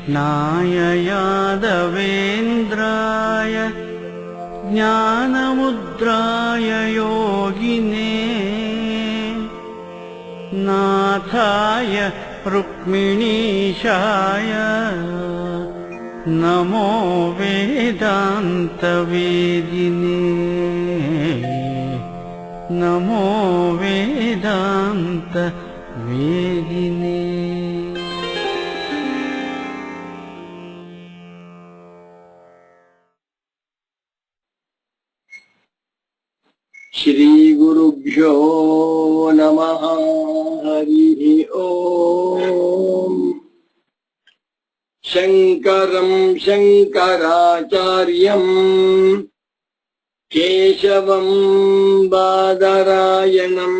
नाय यादवेन्द्राय ज्ञानमुद्राय योगिने नाथाय रुक्मिणीशाय नमो वेदान्तवेदिने नमो वेदान्तवेदिने। श्री गुरुभ्यो नमः। हरिः ओम्। शंकरं शंकराचार्यं केशवं बादरायणं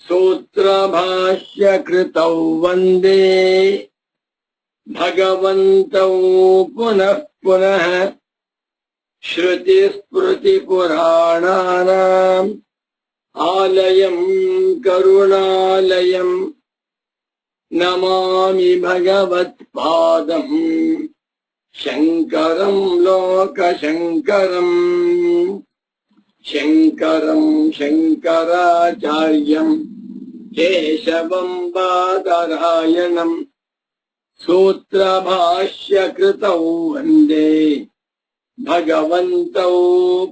सूत्रभाष्यकृतौ वन्दे भगवन्तौ पुनः पुनः। श्रुतिस्मृतिपुराणानाम् आलयं करुणालयं नमामि भगवत्पादं शंकरं लोकशंकरं। शंकरं शंकराचार्यं केशवं बादरायणं सूत्रभाष्यकृतौ वन्दे भगवन्तौ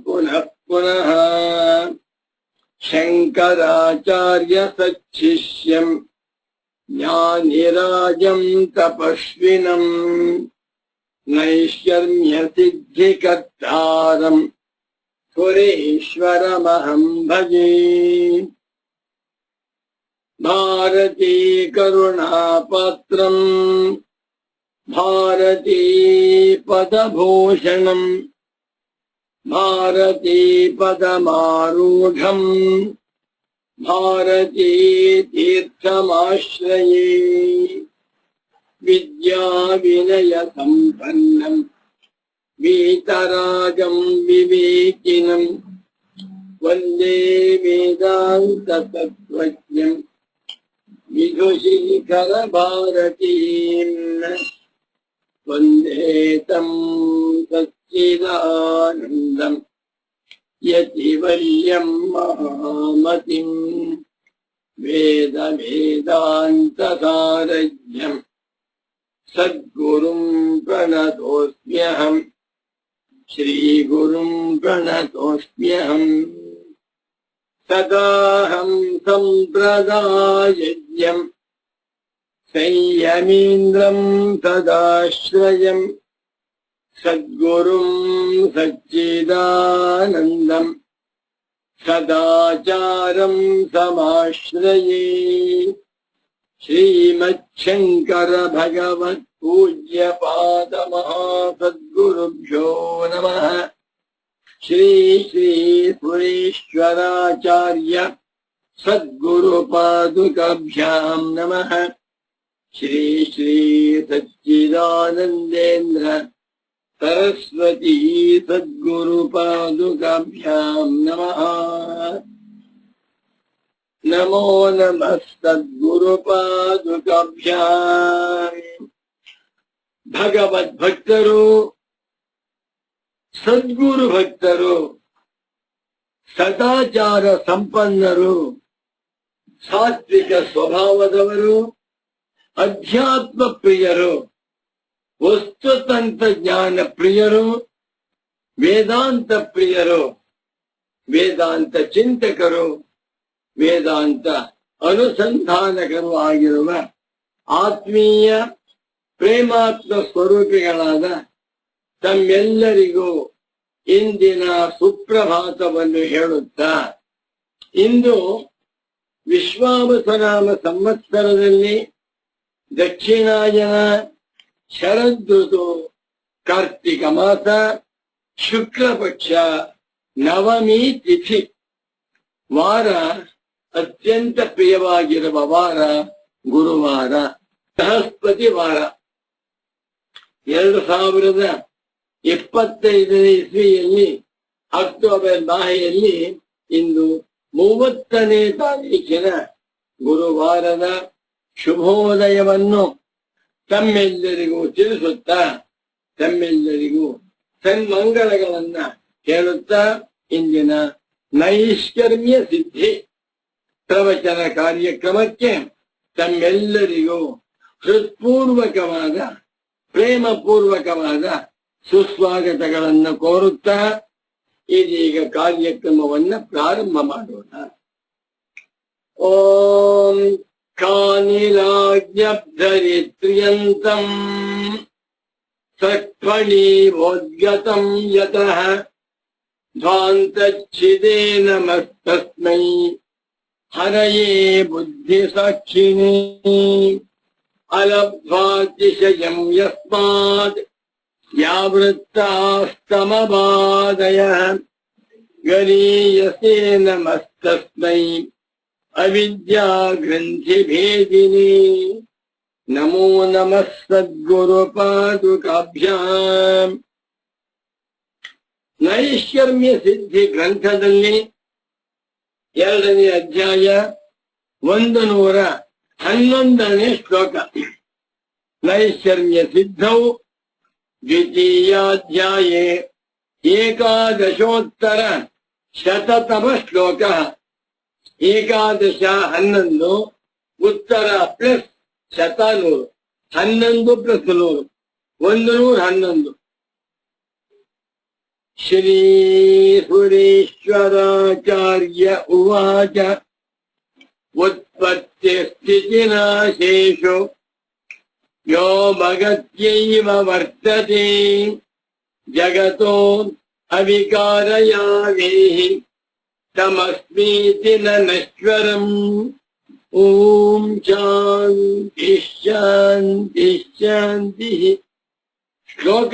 पुनः पुनः। शंकराचार्य सच्छिष्यं ज्ञानिराजं तपस्विनं नैष्कर्म्य सिद्धिकर्तारं सुरेश्वरमहं भजे। भारती करुणापात्रं भारती पदभूषणं भारती पदमारूढं भारती तीर्थमाश्रये। विद्या विनय संपन्नं वीतरागं विवेकिनं वन्दे वेदान्त तत्त्वज्ञं विदुषीकर भारतीम्। वन्दे तं सच्चिदानन्दं यतिवर्यं महामतिं वेदवेदान्तसारज्ञं सद्गुरुं प्रणतोऽस्म्यहम् श्रीगुरुं प्रणतोऽस्म्यहम्। सदाहं सम्प्रदायज्ञं संयमीन्द्रं सदाश्रयं सद्गुरुं सच्चिदानन्दं सदाचारं समाश्रये। श्रीमच्छंकर भगवत् पूज्य पाद महासद्गुरुभ्यो नमः। श्री श्री सुरेश्वराचार्य सद्गुरुपादुकाभ्यां नमः। श्री श्री सच्चिदानंदेन्द्र सरस्वती सद्गुरुपादुकाभ्यां नमः। नमो नमः सद्गुरुपादुकाभ्याम्। भगवद्भक्तರು ಸದ್ಗುರು ಭಕ್ತರು ಸದಾಚಾರ ಸಂಪನ್ನರು ಸಾತ್ವಿಕ ಸ್ವಭಾವದವರು ಅಧ್ಯಾತ್ಮ ಪ್ರಿಯರು ವಸ್ತುತಂತ್ರ ಜ್ಞಾನ ಪ್ರಿಯರು ವೇದಾಂತ ಪ್ರಿಯರು ವೇದಾಂತ ಚಿಂತಕರು ವೇದಾಂತ ಅನುಸಂಧಾನಕರು ಆಗಿರುವ ಆತ್ಮೀಯ ಪ್ರೇಮಾತ್ಮ ಸ್ವರೂಪಿಗಳಾದ ತಮ್ಮೆಲ್ಲರಿಗೂ ಇಂದಿನ ಸುಪ್ರಭಾತವನ್ನು ಹೇಳುತ್ತಾ, ಇಂದು ವಿಶ್ವಾವಸುನಾಮ ಸಂವತ್ಸರದಲ್ಲಿ ದಕ್ಷಿಣಾಯನ ಶರದೃತು ಕಾರ್ತಿಕ ಮಾಸ ಶುಕ್ಲ ಪಕ್ಷ ನವಮಿ ತಿಥಿ ವಾರ, ಅತ್ಯಂತ ಪ್ರಿಯವಾಗಿರುವ ವಾರ ಗುರುವಾರ, ಬೃಹಸ್ಪತಿ ವಾರ. 2025 ಇಸ್ವಿಯಲ್ಲಿ ಅಕ್ಟೋಬರ್ ಮಾಹೆಯಲ್ಲಿ ಇಂದು 30ನೇ ತಾರೀಖಿನ ಗುರುವಾರದ ಶುಭೋದಯವನ್ನು ತಮ್ಮೆಲ್ಲರಿಗೂ ತಿಳಿಸುತ್ತಾ ತಮ್ಮೆಲ್ಲರಿಗೂ ಸನ್ಮಂಗಳಗಳನ್ನ ಹೇಳುತ್ತಾ ಇಂದಿನ ನೈಷ್ಕರ್ಮ್ಯ ಸಿದ್ಧಿ ಪ್ರವಚನ ಕಾರ್ಯಕ್ರಮಕ್ಕೆ ತಮ್ಮೆಲ್ಲರಿಗೂ ಹೃತ್ಪೂರ್ವಕವಾದ ಪ್ರೇಮಪೂರ್ವಕವಾದ ಸುಸ್ವಾಗತಗಳನ್ನು ಕೋರುತ್ತಾ ಇದೀಗ ಕಾರ್ಯಕ್ರಮವನ್ನ ಪ್ರಾರಂಭ ಮಾಡೋಣ. ಓಂ ಕಾನಿಲಾಜ್ಞಬ್ಧರಿತ್ರ್ಯಂತಂ ಸಕ್ಫಣೀವೋದ್ಗತಂ ಯತಃ ಧ್ವಾಂತಚ್ಛಿದೇ ನಮಸ್ತಸ್ಮೈ ಹರಯೇ ಬುದ್ಧಿಸಾಕ್ಷಿಣೇ ಅಲಬ್ಧ್ವಾತಿಶಯಂ ಯಸ್ಮಾತ್ ಯಾವೃತ್ತಾಸ್ತಮಬಾಧಯಃ ಗರೀಯಸೇ ನಮಸ್ತಸ್ಮೈ ಅವಿದ್ಯಾ ಗ್ರಂಥಿಭೇದಿನಿ. ನಮೋ ನಮಃ ಸದ್ಗುರು ಪಾದುಕಾಭ್ಯಾಂ. ನೈಷ್ಕರ್ಮ್ಯ ಸಿದ್ಧಿ ಗ್ರಂಥದಲ್ಲಿ 2ನೇ ಅಧ್ಯಾಯ 111ನೇ ಶ್ಲೋಕ. ನೈಷ್ಕರ್ಮ್ಯ ಸಿದ್ಧೌ ದ್ವಿತೀಯಾಧ್ಯಾಯೇ 11 ಶ್ಲೋಕ. 11 11 ಉತ್ತರ ಪ್ಲಸ್ 100 11 ಪ್ಲಸ್ 100 111. ಶ್ರೀ ಸುರೇಶ್ವರಾಚಾರ್ಯ ಉವಾಚ ಉತ್ಪತ್ತಿ ಸ್ಥಿತಿನಾಶೇಷು ಯೋ ಭಗತ್ಯೈವ ವರ್ತತೆ ಜಗತೋ ಅವಿಕಾರಯಾವೇಹಿ ತಮಸ್ಮೀತಿ ನ ನಶ್ವರಂ. ಓಂ ಶಾಂತಿ ಶಾಂತಿ ಶಾಂತಿ. ಶ್ಲೋಕ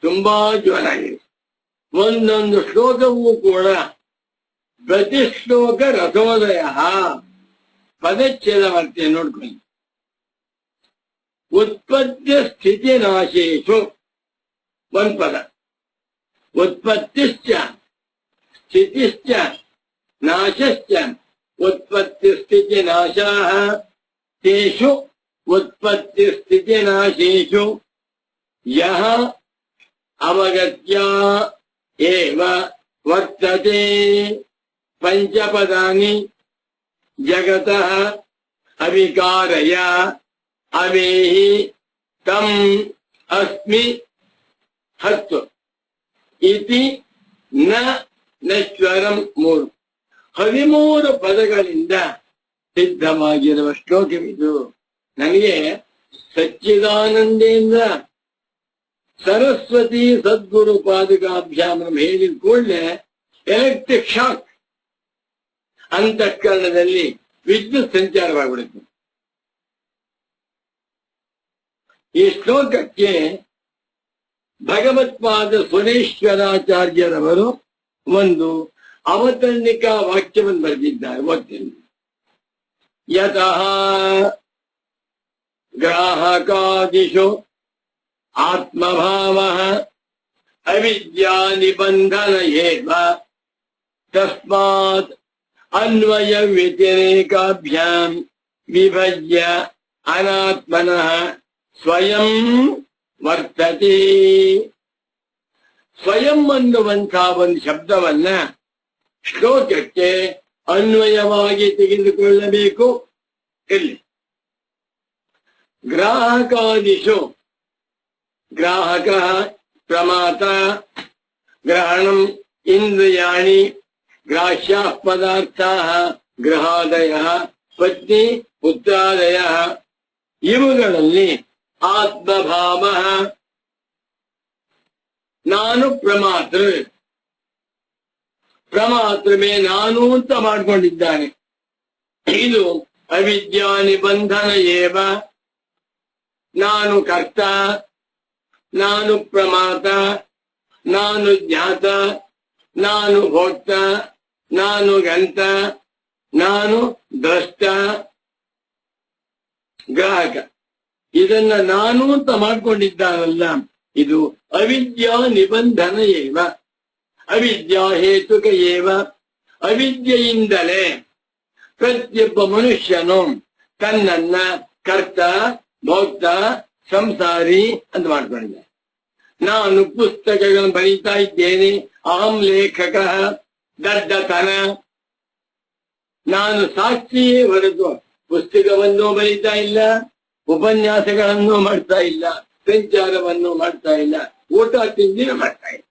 ತುಂಬಾ ಜೋರಾಗಿದೆ. ಒಂದೊಂದು ಶ್ಲೋಕವೂ ಕೂಡ ಪ್ರತಿ ಶ್ಲೋಕ ರಥೋದಯ ಪದಚ್ಛೇದ ಮಾಡ್ತೇನೆ ನೋಡ್ಕೊಳ್ಳಿ. ಉತ್ಪತ್ತಿ ಸ್ಥಿತಿ ನಾಶೇಷು ಒಂದ್ ಪದ. ಉತ್ಪತ್ತಿಶ್ಚ ಸ್ಥಿತಿಶ್ಚ ನಾಶಶ್ಚ. ಉತ್ಪತ್ತಿ ಸ್ಥಿತಿ ನಾಶಃ ತೇಷು ಉತ್ಪತ್ತಿ ಸ್ಥಿತಿ ನಾಶೇಷು ಯಃ ಅವಗತ್ಯ ಏವ ವರ್ತತೆ. ಪಂಚಪದಾನಿ ಜಗತಃ ಅವಿಕಾರಯ ಅವೇಹಿ ತಂ ಅಸ್ಮಿ 10 ಇತಿ ನ ನಶ್ವರಂ 3. 13 ಪದಗಳಿಂದ ಸಿದ್ಧವಾಗಿರುವ ಶ್ಲೋಕವಿದು. ನನಗೆ ಸಚ್ಚಿದಾನಂದೇಂದ್ರ ಸರಸ್ವತಿ ಸದ್ಗುರು ಪಾದುಕಾಭ್ಯಾಮ ಹೇಳಿದ ಕೂಡಲೇ ಎಲೆಕ್ಟ್ರಿಕ್ ಶಾಕ್ ಅಂತಃಕರಣದಲ್ಲಿ ವಿದ್ಯುತ್ ಸಂಚಾರವಾಗಿಬಿಡುತ್ತೆ. ಈ ಶ್ಲೋಕಕ್ಕೆ ಭಗವತ್ಪಾದ ಸುರೇಶ್ವರಾಚಾರ್ಯರವರು ಒಂದು ಅವತರಣಿಕಾ ವಾಕ್ಯವನ್ನು ಬರೆದಿದ್ದಾರೆ. ಓದ್ತೇನೆ. ಯತಃ ಗ್ರಾಹಕಾದಿಷು ಆತ್ಮಭಾವಃ ಅವಿದ್ಯಾ ನಿಬಂಧನ ಏವ ತಸ್ಮಾತ್ ಅನ್ವಯ ವ್ಯತಿರೇಕಾಭ್ಯಾಂ ವಿಭಜ್ಯ ಅನಾತ್ಮನಃ ಸ್ವಯಂ ವರ್ತತೆ. ಸ್ವಯಂ ಅನ್ನುವಂತಹ ಒಂದು ಶಬ್ದವನ್ನ ಶ್ಲೋಕಕ್ಕೆ ಅನ್ವಯವಾಗಿ ತೆಗೆದುಕೊಳ್ಳಬೇಕು. ಇಲ್ಲಿ ಗ್ರಾಹಕಾದಿಷು ಗ್ರಾಹಕ ಪ್ರಮಾತ ಗ್ರಹಣಂ ಇಂದ್ರಿಯಾಣಿ ಗ್ರಾಹ್ಯ ಪದಾರ್ಥಾಃ ಗೃಹಾದಯಃ ಪತ್ನಿ ಪುತ್ರಾದಯಃ. ಇವುಗಳಲ್ಲಿ ಆತ್ಮಭಾವ ನಾನು ಪ್ರಮಾತೃ. ಪ್ರಮಾತೃಮೇ ನಾನು ಅಂತ ಮಾಡ್ಕೊಂಡಿದ್ದಾನೆ. ಇದು ಅವಿದ್ಯಾ ನಿಬಂಧನ ಏವ. ನಾನು ಕರ್ತ, ನಾನು ಪ್ರಮಾತ, ನಾನು ಜ್ಞಾತ, ನಾನು ಭೋಕ್ತ, ನಾನು ಗಂತ, ನಾನು ದ್ರಷ್ಟ, ಗ್ರಾಹಕ. ಇದನ್ನ ನಾನು ಅಂತ ಮಾಡ್ಕೊಂಡಿದ್ದಾನಲ್ಲ, ಇದು ಅವಿದ್ಯಾ ನಿಬಂಧನ ಏವ. ಅವಿದ್ಯಾ ಹೇತುಕ ಏವ. ಅವಿದ್ಯೆಯಿಂದಲೇ ಪ್ರತಿಯೊಬ್ಬ ಮನುಷ್ಯನು ತನ್ನನ್ನ ಕರ್ತ, ಭೋಕ್ತ ಸಂಸಾರಿ ಅಂತ ಮಾಡ್ಕೊಂಡಿದ್ದಾರೆ. ನಾನು ಪುಸ್ತಕಗಳನ್ನು ಬರೀತಾ ಇದ್ದೇನೆ, ಅಹಂ ಲೇಖಕ, ದಡ್ಡತನ. ನಾನು ಸಾಕ್ಷಿಯೇ ಹೊರತು ಪುಸ್ತಕವನ್ನು ಬರೀತಾ ಇಲ್ಲ, ಉಪನ್ಯಾಸಗಳನ್ನು ಮಾಡ್ತಾ ಇಲ್ಲ, ಸಂಚಾರವನ್ನು ಮಾಡ್ತಾ ಇಲ್ಲ, ಊಟ ತಿಂಡಿನ ಮಾಡ್ತಾ ಇಲ್ಲ.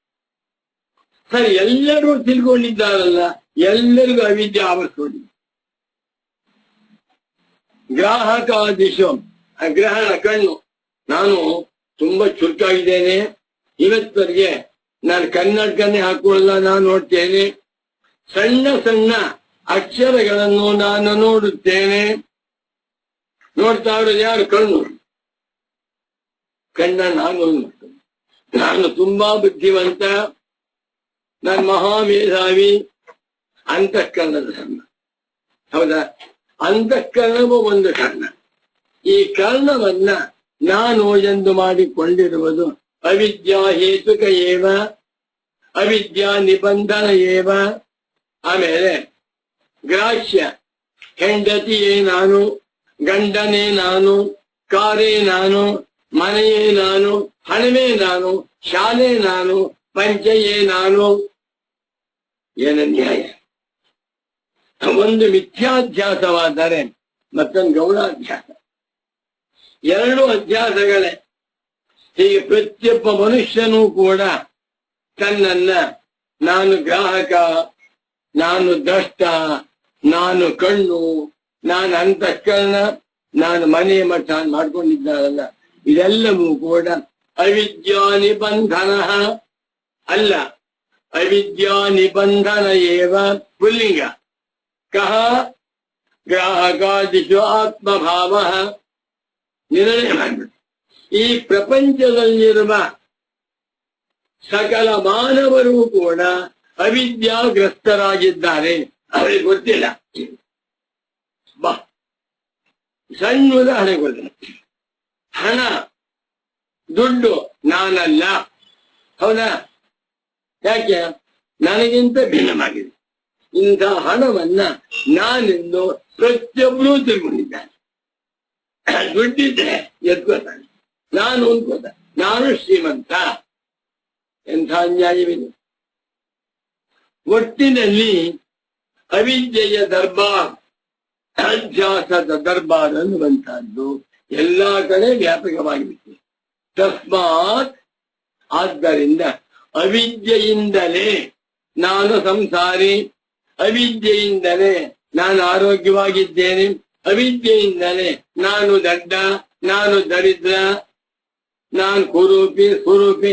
ಸರಿ, ಎಲ್ಲರೂ ತಿಳ್ಕೊಂಡಿದ್ದಾರಲ್ಲ, ಎಲ್ಲರಿಗೂ ಅವಿದ್ಯೆ ಆವರಿಸ್ಕೊಂಡಿದೆ. ಗ್ರಾಹಕಾದಿಶು ಗ್ರಹಣ ಕಣ್ಣು. ನಾನು ತುಂಬಾ ಚುರುಕಾಗಿದ್ದೇನೆ, ಇವತ್ತವರೆಗೆ ನಾನು ಕನ್ನಡಕನ್ನೇ ಹಾಕೊಳ್ಳಲ್ಲ, ನಾನು ನೋಡ್ತೇನೆ. ಸಣ್ಣ ಸಣ್ಣ ಅಕ್ಷರಗಳನ್ನು ನಾನು ನೋಡುತ್ತೇನೆ. ನೋಡ್ತಾ ಇರೋದು ಯಾರು? ಕಣ್ಣು. ಕಣ್ಣ ನಾನು ತುಂಬಾ ಬುದ್ಧಿವಂತ, ನಾನು ಮಹಾಮೇಧಾವಿ. ಅಂತಃಕರಣದ ಕರ್ಣ. ಹೌದಾ? ಅಂತಃಕರಣವು ಒಂದು ಕರ್ಣ. ಈ ಕರ್ಣವನ್ನ ನಾನು ಎಂದು ಮಾಡಿಕೊಂಡಿರುವುದು ಅವಿದ್ಯಾ ಹೇತುಕ ಏವ, ಅವಿದ್ಯಾ ನಿಬಂಧನ ಏವ. ಆಮೇಲೆ ಗ್ರಾಹ್ಯ, ಹೆಂಡತಿಯೇ ನಾನು, ಗಂಡನೇ ನಾನು, ಕಾರೇ ನಾನು, ಮನೆಯೇ ನಾನು, ಹಣವೇ ನಾನು, ಶಾಲೆ ನಾನು, ಪಂಚೆಯೇ ನಾನು. ಏನ ನ್ಯಾಯ? ಒಂದು ಮಿಥ್ಯಾಧ್ಯಾಸವಾದರೆ ಮತ್ತೊಂದು ಗೌಣಾಧ್ಯಾಸ. ಎರಡು ಅಧ್ಯಾಸಗಳೇ. ಹೀಗೆ ಪ್ರತಿಯೊಬ್ಬ ಮನುಷ್ಯನೂ ಕೂಡ ತನ್ನನ್ನ ನಾನು ಗ್ರಾಹಕ, ನಾನು ದ್ರಷ್ಟ, ನಾನು ಕಣ್ಣು, ನಾನು ಅಂತಃಕರಣ, ನಾನು ಮನೆ ಮಠ ಮಾಡ್ಕೊಂಡಿದ್ದಾರಲ್ಲ, ಇದೆಲ್ಲವೂ ಕೂಡ ಅವಿದ್ಯಾ ನಿಬಂಧನ ಅಲ್ಲ, ಅವಿದ್ಯಾ ನಿಬಂಧನ ಏವ ಪುಲ್ಲಿಂಗ. ಕಹ ಗ್ರಾಹಕಾದಿಶು ಆತ್ಮಭಾವ. ನಿರ್ಣಯ ಮಾಡಿಬಿಟ್ಟು ಈ ಪ್ರಪಂಚದಲ್ಲಿರುವ ಸಕಲ ಮಾನವರು ಕೂಡ ಅವಿದ್ಯಾಗ್ರಸ್ತರಾಗಿದ್ದಾರೆ. ಅವರಿಗೆ ಗೊತ್ತಿಲ್ಲ. ಬಾ, ಸಣ್ಣ ಉದಾಹರಣೆ ಕೊಡ್ತೇನೆ. ಹಣ, ದುಡ್ಡು ನಾನಲ್ಲ. ಹೌದಾ? ಯಾಕೆ? ನನಗಿಂತ ಭಿನ್ನವಾಗಿದೆ. ಇಂಥ ಹಣವನ್ನ ನಾನೆಂದು ಪ್ರತಿಯೊಬ್ಬರೂ ತಿಳ್ಕೊಂಡಿದ್ದಾನೆ. ದುಡ್ಡಿದ್ರೆ ಎತ್ಕೋತಾನೆ, ನಾನು ಅನ್ಕೋತ, ನಾನು ಶ್ರೀಮಂತ. ಎಂಥ ಅನ್ಯಾಯವಿದೆ. ಒಟ್ಟಿನಲ್ಲಿ ಅವಿದ್ಯೆಯ ದರ್ಬಾರ್, ಅಧ್ಯಾಸದ ದರ್ಬಾರ್ ಅನ್ನುವಂತಹದ್ದು ಎಲ್ಲಾ ಕಡೆ ವ್ಯಾಪಕವಾಗಿಬಿಟ್ಟಿದೆ. ತಸ್ಮಾತ್, ಆದ್ದರಿಂದ ಅವಿದ್ಯೆಯಿಂದಲೇ ನಾನು ಸಂಸಾರಿ, ಅವಿದ್ಯೆಯಿಂದಲೇ ನಾನು ಆರೋಗ್ಯವಾಗಿದ್ದೇನೆ, ಅವಿದ್ಯೆಯಿಂದಲೇ ನಾನು ದಡ್ಡ, ನಾನು ದರಿದ್ರ, ನಾನು ಕುರೂಪಿ ಸ್ವರೂಪಿ.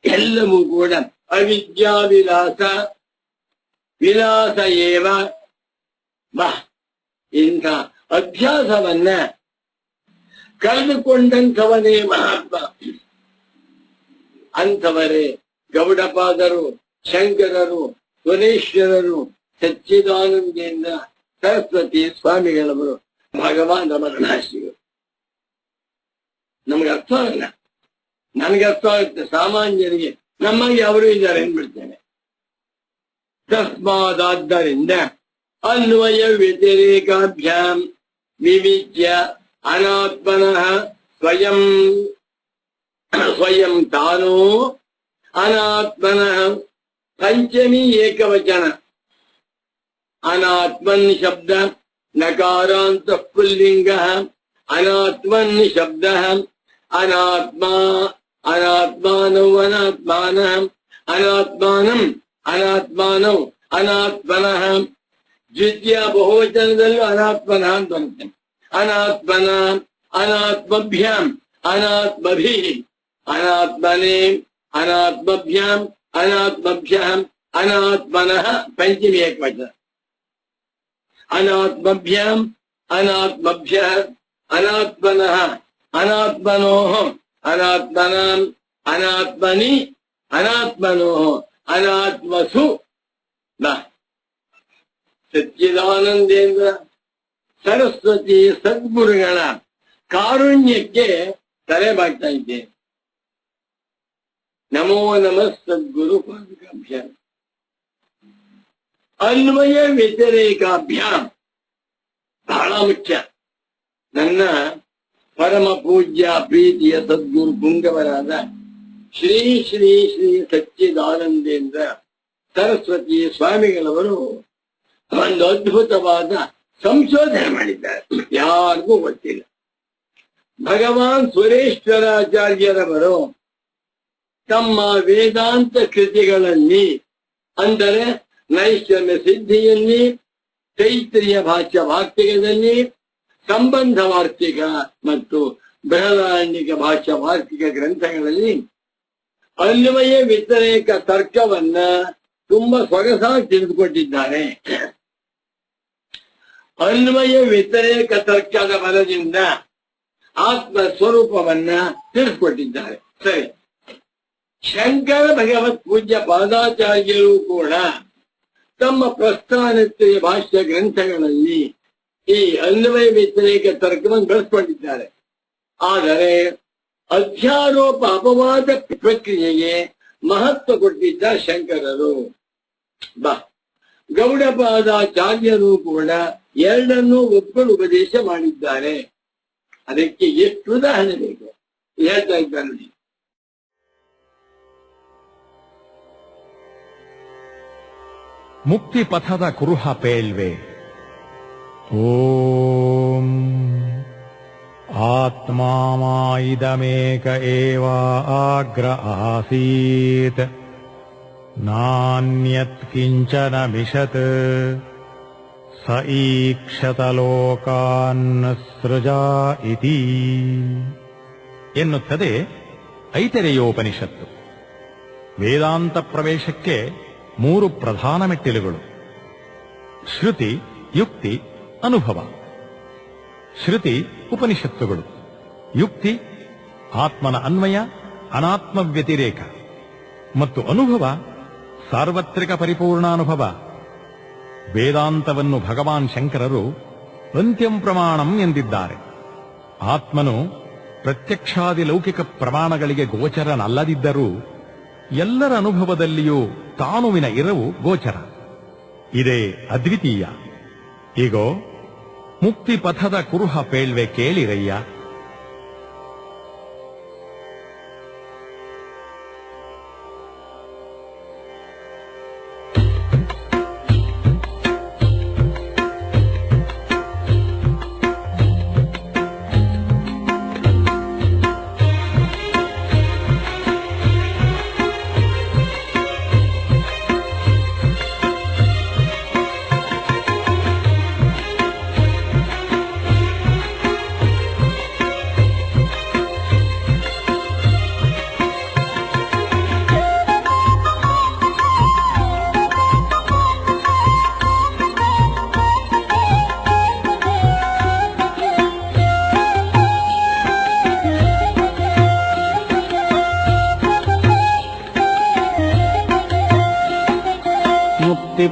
ಎಲ್ಲವೂ ಕೂಡ ಅವಿದ್ಯಾ ವಿಲಾಸ, ವಿಲಾಸ ಏವ. ಬಾ, ಇಂಥ ಅಭ್ಯಾಸವನ್ನ ಕಳೆದುಕೊಂಡಂಥವನೇ ಮಹಾತ್ಮ. ಅಂಥವರೇ ಗೌಡಪಾದರು, ಶಂಕರರು, ಸುರೇಶ್ವರರು, ಸಚ್ಚಿದಾನಂದೇಂದ್ರ ಸರಸ್ವತಿ ಸ್ವಾಮಿಗಳವರು, ಭಗವಾನ್ ರಮಣಾಶ್ರಿಗಳು. ನಮ್ಗೆ ಅರ್ಥ ಆಗಲ್ಲ, ನನಗೆ ಅರ್ಥ ಆಗುತ್ತೆ. ಸಾಮಾನ್ಯರಿಗೆ ನಮಗೆ ಅವರು ಇದ್ದಾರೆ ಅಂದ್ಬಿಡ್ತೇನೆ. ತಸ್ಮಾದಾದ್ದರಿಂದ ಅನ್ವಯ ವ್ಯತಿರೇಕಾಭ್ಯಾಂ ವಿವಿಚ್ಯ ಅನಾತ್ಮನಃ ಸ್ವಯಂ ಸ್ವಯಂ ತಾನೋ ಅನಾತ್ಮನಃ. ಪಂಚಮಿ ಏಕವಚನ. ಅನಾತ್ಮನ್ ಶಬ್ದ ನಕಾರಾಂತ ಪುಲ್ಲಿಂಗ. ಅನಾತ್ಮನ್ ಶಬ್ದ ಅನಾತ್ಮ, ಅನಾತ್ಮಾನೌ ಅನಾತ್ಮಾನಃ, ಅನಾತ್ಮಾನಂ ಅನಾತ್ಮಾನೌ ಅನಾತ್ಮನಃ. ದ್ವಿತೀಯ ಬಹುವಚನದಲ್ಲೂ ಅನಾತ್ಮನಃ ಅಂತ ಬರುತ್ತೆ. ಅನಾತ್ಮನ, ಅನಾತ್ಮಭ್ಯಾಂ, ಅನಾತ್ಮಭಿಃ, ಅನಾತ್ಮನೇ, ಅನಾತ್ಮಭ್ಯಾಂ, ಅನಾತ್ಮಭ್ಯಾಂ, ಅನಾತ್ಮನಃ. ಪಂಚಮಿ ಏಕವಚನ. ಅನಾತ್ಮಭ್ಯಾಂ, ಅನಾತ್ಮಭ್ಯಃ, ಅನಾತ್ಮನಃ, ಅನಾತ್ಮನೋಃ, ಅನಾತ್ಮನಾಂ, ಅನಾತ್ಮನಿ, ಅನಾತ್ಮನೋಃ, ಅನಾತ್ಮಸು. ಸಚ್ಚಿದಾನಂದೇಂದ್ರ ಸರಸ್ವತಿ ಸದ್ಗುರುಗಳ ಕಾರುಣ್ಯಕ್ಕೆ ತಲೆ ಬಾಗ್ತಾ ಇದ್ದೇನೆ. ನಮೋ ನಮಃ ಸದ್ಗುರು ಪಾದಕಾಭ್ಯಾಂ. ಅನ್ವಯ ವ್ಯತಿರೇಕಾಭ್ಯಾಂ ಬಹಳ ಮುಖ್ಯ. ನನ್ನ ಪರಮ ಪೂಜ್ಯ ಪ್ರೀತಿಯ ಸದ್ಗುರು ಪುಂಗವರಾದ ಶ್ರೀ ಶ್ರೀ ಶ್ರೀ ಸಚ್ಚಿದಾನಂದೇಂದ್ರ ಸರಸ್ವತಿ ಸ್ವಾಮಿಗಳವರು ಒಂದು ಅದ್ಭುತವಾದ ಸಂಶೋಧನೆ ಮಾಡಿದ್ದಾರೆ. ಯಾರಿಗೂ ಗೊತ್ತಿಲ್ಲ. ಭಗವಾನ್ ಸುರೇಶ್ವರಾಚಾರ್ಯರವರು ತಮ್ಮ ವೇದಾಂತ ಕೃತಿಗಳಲ್ಲಿ, ಅಂದರೆ ನೈಷ್ಕರ್ಮ್ಯ ಸಿದ್ಧಿಯಲ್ಲಿ, ತೈತ್ರಿಯ ಭಾಷ್ಯ ವಾರ್ತಿಕದಲ್ಲಿ, ಸಂಬಂಧ ವಾರ್ತಿಕ ಮತ್ತು ಬೃಹದಾರಣ್ಯಕ ಭಾಷ್ಯ ವಾರ್ತಿಕ ಗ್ರಂಥಗಳಲ್ಲಿ ಅನ್ವಯ ವ್ಯತಿರೇಕ ತರ್ಕವನ್ನ ತುಂಬಾ ಸೊಗಸಾಗಿ ತಿಳಿದುಕೊಟ್ಟಿದ್ದಾರೆ. ಅನ್ವಯ ವ್ಯತಿರೇಕ ತರ್ಕದ ಬಲದಿಂದ ಆತ್ಮ ಸ್ವರೂಪವನ್ನ ತಿಳಿದುಕೊಟ್ಟಿದ್ದಾರೆ. ಸರಿ, ಶಂಕರ ಭಗವತ್ ಪೂಜ್ಯ ಪಾದಾಚಾರ್ಯರು ಕೂಡ ತಮ್ಮ ಪ್ರಸ್ಥಾನತ್ರಿಯ ಭಾಷ್ಯ ಗ್ರಂಥಗಳಲ್ಲಿ ಈ ಅನ್ವಯ ವ್ಯತಿರೇಕ ತರ್ಕವನ್ನು ಬೆಳೆಸಿಕೊಂಡಿದ್ದಾರೆ. ಆದರೆ ಅಧ್ಯಾರೋಪ ಅಪವಾದ ಪ್ರಕ್ರಿಯೆಗೆ ಮಹತ್ವ ಕೊಟ್ಟಿದ್ದ ಶಂಕರರು. ಗೌಡಪಾದಾಚಾರ್ಯರು ಕೂಡ ಎರಡನ್ನೂ ಒಬ್ಬರು ಉಪದೇಶ ಮಾಡಿದ್ದಾರೆ. ಅದಕ್ಕೆ ಎಷ್ಟು ಉದಾಹರಣೆ ಬೇಕು ಹೇಳ್ತಾ ಇದ್ದಾರೆ ನೋಡಿ. ಮುಕ್ತಿ ಪಥದ ಕುರುಹ ಪೇಳ್ವೆ. ಓಂ ಆತ್ಮಾಮಾಯಿದಮೇಕ ಏವ ಆಗ್ರ ಆಸೀತ್ ನಾನ್ಯತ್ ಕಿಂಚನ ಮಿಷತ್ ಸ ಈಕ್ಷತ ಲೋಕಾನ್ ಸೃಜಾ ಇತಿ ಎನ್ನುತ್ತದೆ ಐತರೇಯೋಪನಿಷತ್ತು. ವೇದಾಂತ ಪ್ರವೇಶಕ್ಕೆ 3 ಪ್ರಧಾನ ಮೆಟ್ಟಿಲುಗಳು: ಶ್ರುತಿ, ಯುಕ್ತಿ, ಅನುಭವ. ಶ್ರುತಿ ಉಪನಿಷತ್ತುಗಳು, ಯುಕ್ತಿ ಆತ್ಮನ ಅನ್ವಯ, ಅನಾತ್ಮ ವ್ಯತಿರೇಕ, ಮತ್ತು ಅನುಭವ ಸಾರ್ವತ್ರಿಕ ಪರಿಪೂರ್ಣಾನುಭವ. ವೇದಾಂತವನ್ನು ಭಗವಾನ್ ಶಂಕರರು ಅಂತ್ಯಂ ಪ್ರಮಾಣಂ ಎಂದಿದ್ದಾರೆ. ಆತ್ಮನು ಪ್ರತ್ಯಕ್ಷಾದಿ ಲೌಕಿಕ ಪ್ರಮಾಣಗಳಿಗೆ ಗೋಚರನಲ್ಲದಿದ್ದರೂ ಎಲ್ಲರ ಅನುಭವದಲ್ಲಿಯೂ ತಾನುವಿನ ಇರವು ಗೋಚರ. ಇದೇ ಅದ್ವಿತೀಯ. ಈಗೋ ಮುಕ್ತಿ ಪಥದ ಕುರುಹ ಪೇಳ್ವೆ ಕೇಳಿರಯ್ಯ.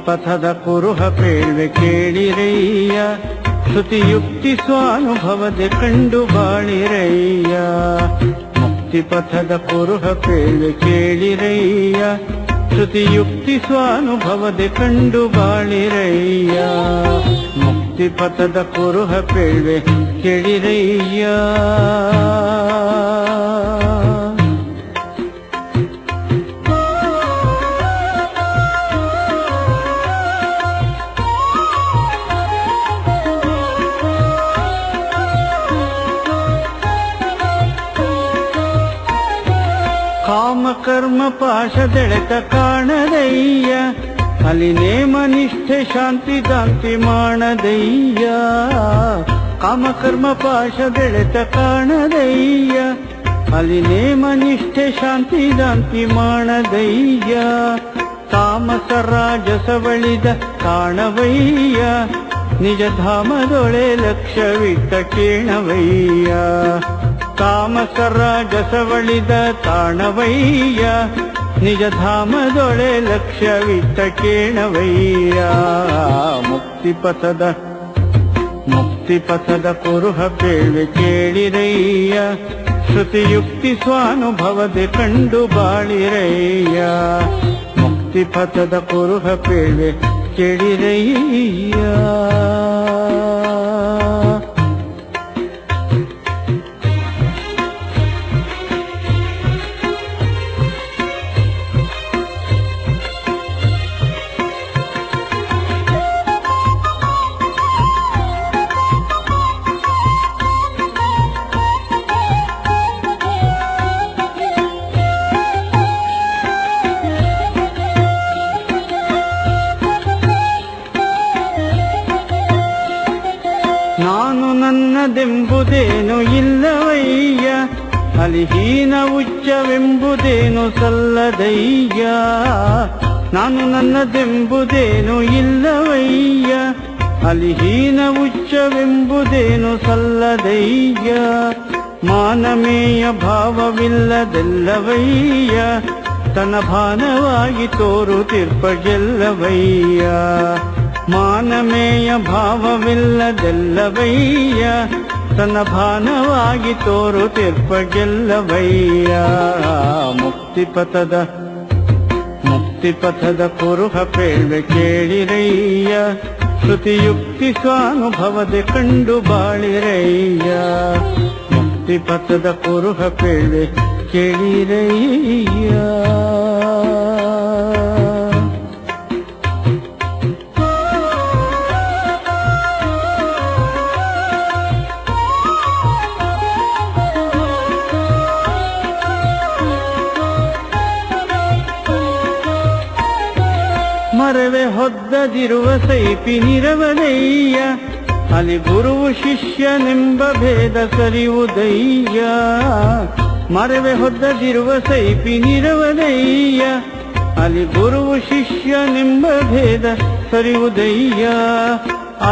ಪಥದ ಕುರುಹ ಪೇಳ್ವೆ ಕೇಳಿರಯ್ಯ. ಶ್ರುತಿಯುಕ್ತಿ ಸ್ವಾನುಭವದೆ ಕಂಡು ಬಾಳಿರಯ್ಯ. ಮುಕ್ತಿ ಪಥದ ಕುರುಹ ಪೇಳ್ವೆ ಕೇಳಿರಯ್ಯ. ಶ್ರುತಿಯುಕ್ತಿ ಸ್ವಾನುಭವದೆ ಕಂಡು ಬಾಳಿರಯ್ಯ. ಮುಕ್ತಿ ಪಥದ ಕುರುಹ ಪೇಳ್ವೆ ಕೇಳಿರಯ್ಯ. ಕಾಮಕರ್ಮ ಪಾಶದೆಳೆತ ಕಾಣದಯ್ಯ. ಅಲ್ಲಿ ನೇಮ ನಿಷ್ಠೆ ಶಾಂತಿ ದಾಂತಿ ಮಾಡದಯ್ಯ. ಕಾಮಕರ್ಮ ಪಾಶದೆಳೆತ ಕಾಣದಯ್ಯ. ಅಲ್ಲಿ ನೇಮ ನಿಷ್ಠೆ ಶಾಂತಿ ದಾಂತಿ ಮಾಡದಯ್ಯ. ತಾಮಸ ರಾಜಸವಳಿದ ಕಾಣವಯ್ಯ. ನಿಜ ಧಾಮದೊಳೆ ಲಕ್ಷ್ಯವಿಟ್ಟ ಕೇಣವಯ್ಯ. ತಾಮಸ ರಾಜಸವಳಿದ ತಾಣವಯ್ಯ. ನಿಜ ಧಾಮದೊಳೆ ಲಕ್ಷ್ಯವಿಟ್ಟ ಕೇಣವಯ್ಯ. ಮುಕ್ತಿ ಪಥದ ಕುರುಹ ಪೇಳ್ವೆ ಕೇಳಿರಯ್ಯ. ಶ್ರುತಿಯುಕ್ತಿ ಸ್ವಾನುಭವದೆ ಕಂಡು ಬಾಳಿರಯ್ಯ. ಮುಕ್ತಿ ಪಥದ ಕುರುಹ ಪೇಳ್ವೆ ಕೇಳಿರಯ್ಯ. ಉಚ್ಚವೆಂಬುದೇನು ಇಲ್ಲವಯ್ಯ, ಅಲಿಹೀನ ಉಚ್ಚವೆಂಬುದೇನು ಸಲ್ಲದಯ್ಯ. ನಾನು ನನ್ನದೆಂಬುದೇನು ಇಲ್ಲವಯ್ಯ, ಅಲಿಹೀನ ಉಚ್ಚವೆಂಬುದೇನು ಸಲ್ಲದಯ್ಯ. ಮಾನಮೇಯ ಭಾವವಿಲ್ಲದೆಲ್ಲವಯ್ಯ, ತನ್ನ ಭಾನವಾಗಿ ತೋರುತ್ತಿರ್ಪ ಗೆಲ್ಲವಯ್ಯ. ಮಾನಮೇಯ ಭಾವವಿಲ್ಲದೆಲ್ಲವಯ್ಯ, ತನ್ನ ಭಾನವಾಗಿ ತೋರುತ್ತಿರ್ಪ ಗೆಲ್ಲವಯ್ಯ. ಮುಕ್ತಿಪಥದ ಕುರುಹ ಪೇಳ್ವೆ ಕೇಳಿರಯ್ಯ, ಶ್ರುತಿಯುಕ್ತಿ ಸ್ವಾನುಭವದೆ ಕಂಡು ಬಾಳಿರಯ್ಯ. ಮುಕ್ತಿಪಥದ ಕುರುಹ ಪೇಳ್ವೆ ಕೇಳಿರಯ್ಯ. ಮರವೆ ಹೊದ್ದದಿರುವ ಸೈಪಿ ನಿರವದಯ್ಯ, ಅಲ್ಲಿ ಗುರುವು ಶಿಷ್ಯನೆಂಬ ಭೇದ ಸರಿಯುವುದಯ್ಯ. ಮರವೆ ಹೊದ್ದದಿರುವ ಸೈಪಿ ನಿರವದಯ್ಯ, ಅಲ್ಲಿ ಗುರುವು ಶಿಷ್ಯನೆಂಬ ಭೇದ ಸರಿಯುವುದಯ್ಯ.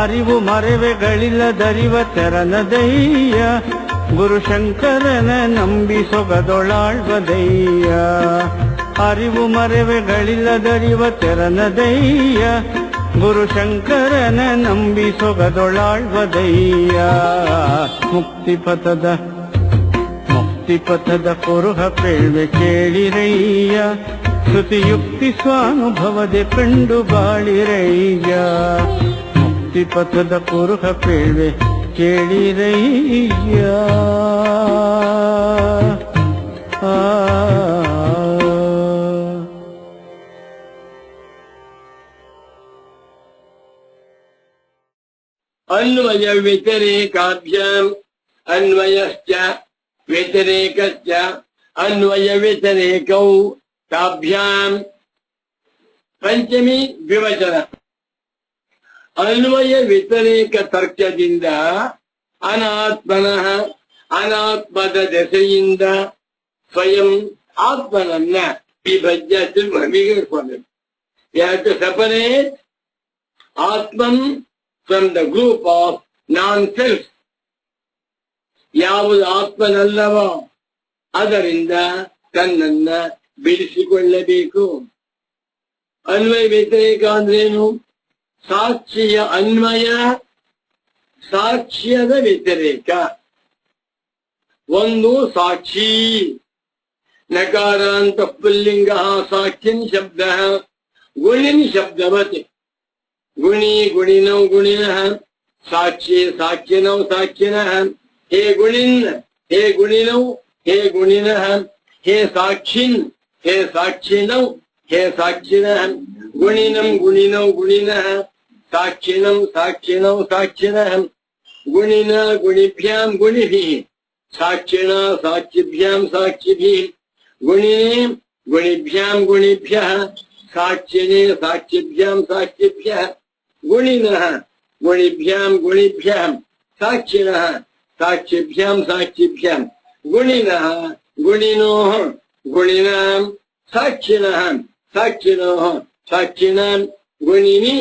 ಅರಿವು ಮರವೆಗಳಿಲ್ಲದರಿವ ತೆರನದಯ್ಯ, ಗುರುಶಂಕರನ ನಂಬಿ ಸೊಗದೊಳಾಳ್ವದಯ್ಯ. ಅರಿವು ಮರವೆಗಳಿಲ್ಲದರಿವ ತೆರನದಯ್ಯ, ಗುರುಶಂಕರನ ನಂಬಿ ಸೊಗದೊಳಾಳ್ವದಯ್ಯ. ಮುಕ್ತಿಪಥದ ಕುರುಹ ಪೇಳ್ವೆ ಕೇಳಿರಯ್ಯ, ಶ್ರುತಿಯುಕ್ತಿ ಸ್ವಾನುಭವದೆ ಕಂಡು ಬಾಳಿರಯ್ಯ. ಮುಕ್ತಿಪಥದ ಕುರುಹ ಪೇಳ್ವೆ ಕೇಳಿರಯ್ಯ. ಅನ್ವಯ ವ್ಯತಿರೇಕಾಭ್ಯಾಂ ಅನ್ವಯಶ್ಚ ವ್ಯತಿರೇಕಶ್ಚ ಅನ್ವಯ ವ್ಯತಿರೇಕೌ ತಾಭ್ಯಾಂ. ಪಂಚಮಿ ದ್ವಿವಚನ. ಅನ್ವಯ ವ್ಯತಿರೇಕ ತರ್ಕದಿಂದ ಅನಾತ್ಮನಃ ಅನಾತ್ಮದ ದೆಸೆಯಿಂದ ಸ್ವಯಂ ಆತ್ಮನನ್ನ ವಿಭಜ್ಯ ವಿಂಗಡಿಸಬೇಕು. You have to separate Atman from the group of non-self. ಯಾವುದು ಆತ್ಮನಲ್ಲವೋ ಅದರಿಂದ ತನ್ನನ್ನ ಬಿಡಿಸಿಕೊಳ್ಳಬೇಕು. ಅನ್ವಯ ವ್ಯತಿರೇಕ ಅಂದ್ರೇನು? ಸಾಕ್ಷಿಯ ಅನ್ವಯ, ಸಾಕ್ಷ್ಯದ ವ್ಯತಿರೇಕ. ಒಂದು ಸಾಕ್ಷಿ, ನಕಾರಾಂತ ಪುಲ್ಲಿಂಗ ಸಾಕ್ಷಿನ್ ಶಬ್ದ ಗುಣಿನ್ ಶಬ್ದವತ್. ಗುಣಿ ಗುಣಿನೌ ಗುಣಿನಃ, ಸಾಕ್ಷಿ ಸಾಕ್ಷಿನೌ ಸಾಕ್ಷಿನಃ. ಹೇ ಗುಣಿನ್ ಹೇ ಗುಣಿನೌ ಹೇ ಗುಣಿನಃ. ಹೇ ಸಾಕ್ಷಿನ್ ಹೇ ಸಾಕ್ಷಿನೌ ಹೇ ಸಾಕ್ಷಿನಃ. ಗುಣಿನಂ ಗುಣಿನೌ ಗುಣಿನಃ, ಸಾಕ್ಷಿನಂ ಸಾಕ್ಷಿನೌ ಸಾಕ್ಷಿನಃ. ಗುಣಿನ ಗುಣಿಭ್ಯಾಂ ಗುಣಿಭಿಃ, ಸಾಕ್ಷಿಣ ಸಾಕ್ಷಿಭ್ಯಾಂ ಸಾಕ್ಷಿಭಿಃ. ಗುಣಿನೇ ಗುಣಿಭ್ಯಾಂ ಗುಣಿಭ್ಯಃ, ಸಾಕ್ಷಿನೇ ಸಾಕ್ಷಿಭ್ಯಾಂ ಸಾಕ್ಷಿಭ್ಯಃ. ಗುಣಿನಃ ಗುಣಿಭ್ಯಾಂ ಗುಣಿಭ್ಯಃ, ಸಾಕ್ಷಿಣಃ ಸಾಕ್ಷಿಭ್ಯಾಂ ಸಾಕ್ಷಿಭ್ಯಾಂ. ಗುಣಿನಃ ಗುಣಿನೋಃ ಗುಣಿನಾಂ, ಸಾಕ್ಷಿಣಃ ಸಾಕ್ಷಿಣೋಃ ಸಾಕ್ಷಿಣಾಂ. ಗುಣಿನಿ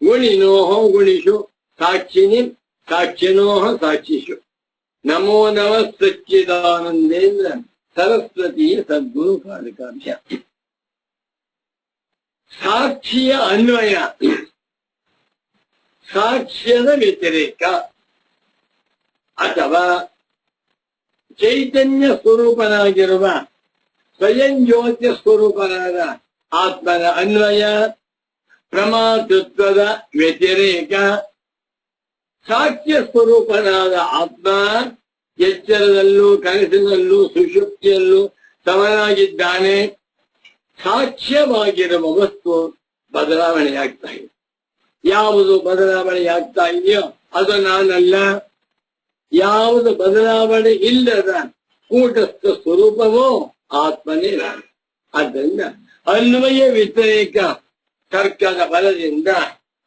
ಗುಣಿನೋಃ ಗುಣಿಷು, ಸಾಕ್ಷಿನಿ ಸಾಕ್ಷಿಣೋಃ ಸಾಕ್ಷಿಷು. ನಮೋ ನಮಃ ಸಚ್ಚಿದಾನಂದೇಂದ್ರ ಸರಸ್ವತಿ ಸದ್ಗುರು ಕಾಲಿಕಾಭ್ಯಾಂ. ಸಾಕ್ಷಿಯ ಅನ್ವಯ, ಸಾಕ್ಷ್ಯದ ವ್ಯತಿರೇಕ. ಅಥವಾ ಚೈತನ್ಯ ಸ್ವರೂಪನಾಗಿರುವ ಸ್ವಯಂ ಜ್ಯೋತಿ ಸ್ವರೂಪನಾದ ಆತ್ಮನ ಅನ್ವಯ, ಪ್ರಮಾತೃತ್ವದ ವ್ಯತಿರೇಕ. ಸಾಕ್ಷ್ಯ ಸ್ವರೂಪನಾದ ಆತ್ಮ ಎಚ್ಚರದಲ್ಲೂ ಕನಸಿನಲ್ಲೂ ಸುಷುಪ್ತಿಯಲ್ಲೂ ಸಮನಾಗಿದ್ದಾನೆ. ಸಾಕ್ಷ್ಯವಾಗಿರುವ ವಸ್ತು ಬದಲಾವಣೆಯಾಗ್ತಾ ಇದೆ. ಯಾವುದು ಬದಲಾವಣೆಯಾಗ್ತಾ ಇದೆಯೋ ಅದು ನಾನಲ್ಲ. ಯಾವುದು ಬದಲಾವಣೆ ಇಲ್ಲದ ಕೂಟಸ್ಥ ಸ್ವರೂಪವೋ ಆತ್ಮನೇ ನಾನು. ಆದ್ದರಿಂದ ಅನ್ವಯ ವ್ಯತಿರೇಕ ತರ್ಕದ ಬಲದಿಂದ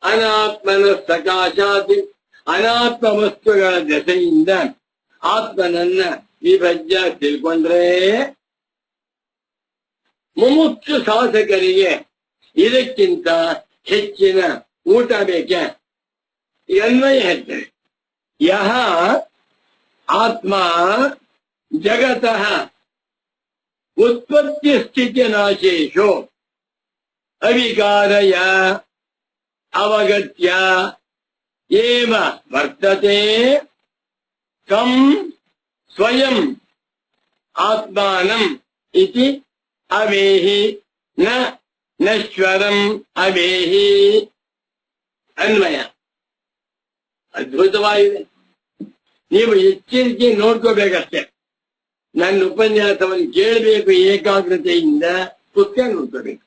ಅನಾತ್ಮನ ಸಕಾಶಾತಿ, ಅನಾತ್ಮ ವಸ್ತುಗಳ ದೆಸೆಯಿಂದ ಆತ್ಮನನ್ನ ವಿಭಜ್ಯ ತಿಳ್ಕೊಂಡ್ರೆ ಮುಮುಕ್ಷು ಸಾಧಕರಿಗೆ ಇದಕ್ಕಿಂತ ಹೆಚ್ಚಿನ ಊಟ ಬೇಕೆ? ಅನ್ವಯ ಹೇಳ್ತಾರೆ. ಯಹ ಆತ್ಮ ಜಗತಃ ಉತ್ಪತ್ತಿ ಸ್ಥಿತಿ ನಾಶೇಶು ಅವಿಕಾರಯ ಅವಗತ್ಯ ಏವ ವರ್ತತೆ ಕಂ ಸ್ವಯಂ ಆತ್ಮಾನಂ ಇತಿ ಅವೇಹಿ ನ ನಶ್ವರಂ ಅವೇಹಿ. ಅನ್ವಯ ಅದ್ಭುತವಾಗಿದೆ. ನೀವು ಎಚ್ಚರಿಕೆ ನೋಡ್ಕೋಬೇಕಷ್ಟೇ. ನನ್ನ ಉಪನ್ಯಾಸವನ್ನು ಕೇಳಬೇಕು ಏಕಾಗ್ರತೆಯಿಂದ, ಪುಸ್ತಕ ನೋಡ್ಕೋಬೇಕು.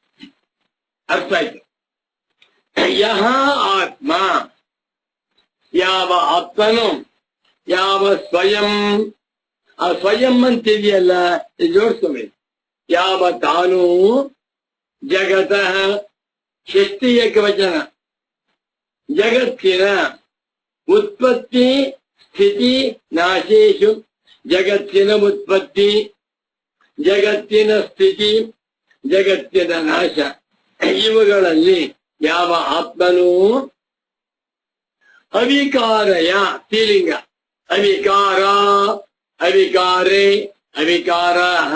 ಅರ್ಥ ಆಯ್ತು? ಯಹ ಆತ್ಮ, ಯಾವ ಆತ್ಮನು, ಯಾವ ಸ್ವಯಂ, ಆ ಸ್ವಯಂ ಅಂತಿದೆಯಲ್ಲ ಜೋಡಿಸ್ಕೋಬೇಕು. ಯಾವ ತಾನು ಜಗತಃ ಷಷ್ಠಿ ಏಕವಚನ, ಜಗತ್ತಿನ ಉತ್ಪತ್ತಿ ಸ್ಥಿತಿ ನಾಶೇಶು, ಜಗತ್ತಿನ ಉತ್ಪತ್ತಿ, ಜಗತ್ತಿನ ಸ್ಥಿತಿ, ಜಗತ್ತಿನ ನಾಶ, ಇವುಗಳಲ್ಲಿ ಯಾವ ಆತ್ಮನು ಅವಿಕಾರಯ, ಸ್ತ್ರೀಲಿಂಗ, ಅವಿಕಾರ, ಅವಿಕಾರೇ, ಅವಿಕಾರಃ,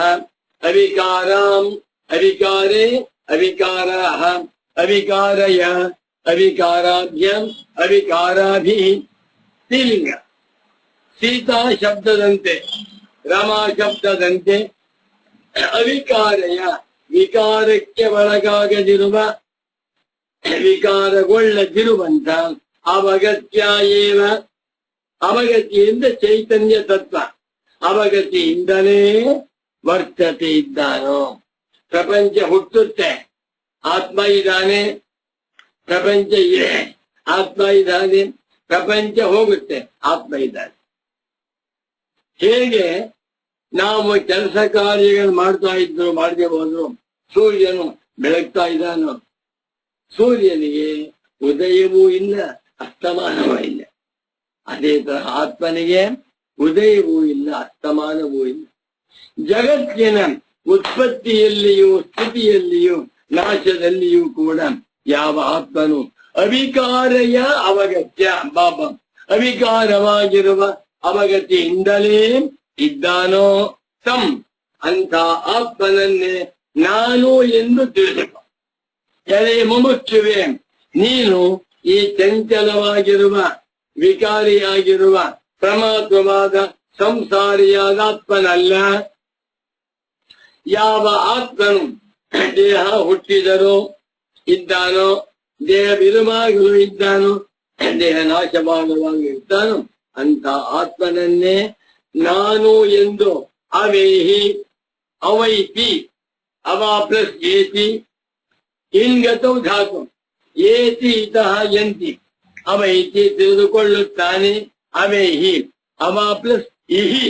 ಅವಿಕಾರಾಂ, ಅವಿಕಾರೇ, ಅವಿಕಾರಃ, ಅವಿಕಾರಯ, ಅವಿಕಾರಾಭ್ಯಂ, ಅವಿಕಾರಾಭಿಃ. ಸ್ತ್ರೀಲಿಂಗ. ಸೀತಾ ಶಬ್ದದಂತೆ, ರಾಮ ಶಬ್ದದಂತೆ ಅವಿಕಾರಯ, ವಿಕಾರಕ್ಕೆ ಒಳಗಾಗದಿರುವ, ವಿಕಾರಗೊಳ್ಳದಿರುವಂತ ಅವಗತ್ಯ ಏವ, ಅವಗತಿಯಿಂದ ಚೈತನ್ಯ ತತ್ವ, ಅವಗತಿಯಿಂದಲೇ ವರ್ತತೆ ಇದ್ದಾನೋ. ಪ್ರಪಂಚ ಹುಟ್ಟುತ್ತೆ, ಆತ್ಮ ಇದ್ದಾನೆ, ಪ್ರಪಂಚ ಇದೆ, ಆತ್ಮ ಇದ್ದಾನೆ, ಪ್ರಪಂಚ ಹೋಗುತ್ತೆ, ಆತ್ಮ ಇದ್ದಾನೆ. ಹೇಗೆ ನಾವು ಕೆಲಸ ಕಾರ್ಯಗಳು ಮಾಡ್ತಾ ಇದ್ರು, ಮಾಡದೆ ಹೋದ್ರು, ಸೂರ್ಯನು ಬೆಳಗ್ತಾ ಇದ್ದಾನೋ, ಸೂರ್ಯನಿಗೆ ಉದಯವೂ ಇಲ್ಲ, ಅಸ್ತಮಾನವೂ ಇಲ್ಲ. ಅದೇ ತರ ಆತ್ಮನಿಗೆ ಉದಯವೂ ಇಲ್ಲ, ಅಸ್ತಮಾನವೂ ಇಲ್ಲ. ಜಗತ್ತಿನ ಉತ್ಪತ್ತಿಯಲ್ಲಿಯೂ ಸ್ಥಿತಿಯಲ್ಲಿಯೂ ನಾಶದಲ್ಲಿಯೂ ಕೂಡ ಯಾವ ಆತ್ಮನು ಅವಿಕಾರಯ ಅವಗತ್ಯ, ಬಾಬಾ ಅವಿಕಾರವಾಗಿರುವ ಅವಗತಿಯಿಂದಲೇ ಇದ್ದಾನೋ ತಂ, ಅಂತ ಆತ್ಮನನ್ನೇ ನಾನು ಎಂದು ತಿಳಿದುಕೊ. ಎಲೆ ಮುಮುಕ್ಷುವೆ, ನೀನು ಈ ಚಂಚಲವಾಗಿರುವ, ವಿಕಾರಿಯಾಗಿರುವ, ಪ್ರಮಾತ್ಮವಾದ ಸಂಸಾರಿಯಾದ ಆತ್ಮನಲ್ಲ. ಯಾವ ಆತ್ಮನು ದೇಹ ಹುಟ್ಟಿದರೂ ಇದ್ದಾನೋ, ದೇಹ ಬಿರುಮಾಗಲು ಇದ್ದಾನೋ, ದೇಹ ನಾಶವಾಗುವಾಗ ಇದ್ದಾನೋ, ಅಂತ ಆತ್ಮನನ್ನೇ ನಾನು ಎಂದು ಅವೇಹಿ, ಅವೈತಿ, ಅವ ಪ್ಲಸ್ ಏತಿ, ಇನ್ಗತೌ ಧಾತು, ಏತಿ ಇತಃ ಯಂತಿ, ಅವೈತಿ ತಿಳಿದುಕೊಳ್ಳುತ್ತಾನೆ, ಅವೇಹಿ, ಅವ ಪ್ಲಸ್ ಇಹಿ,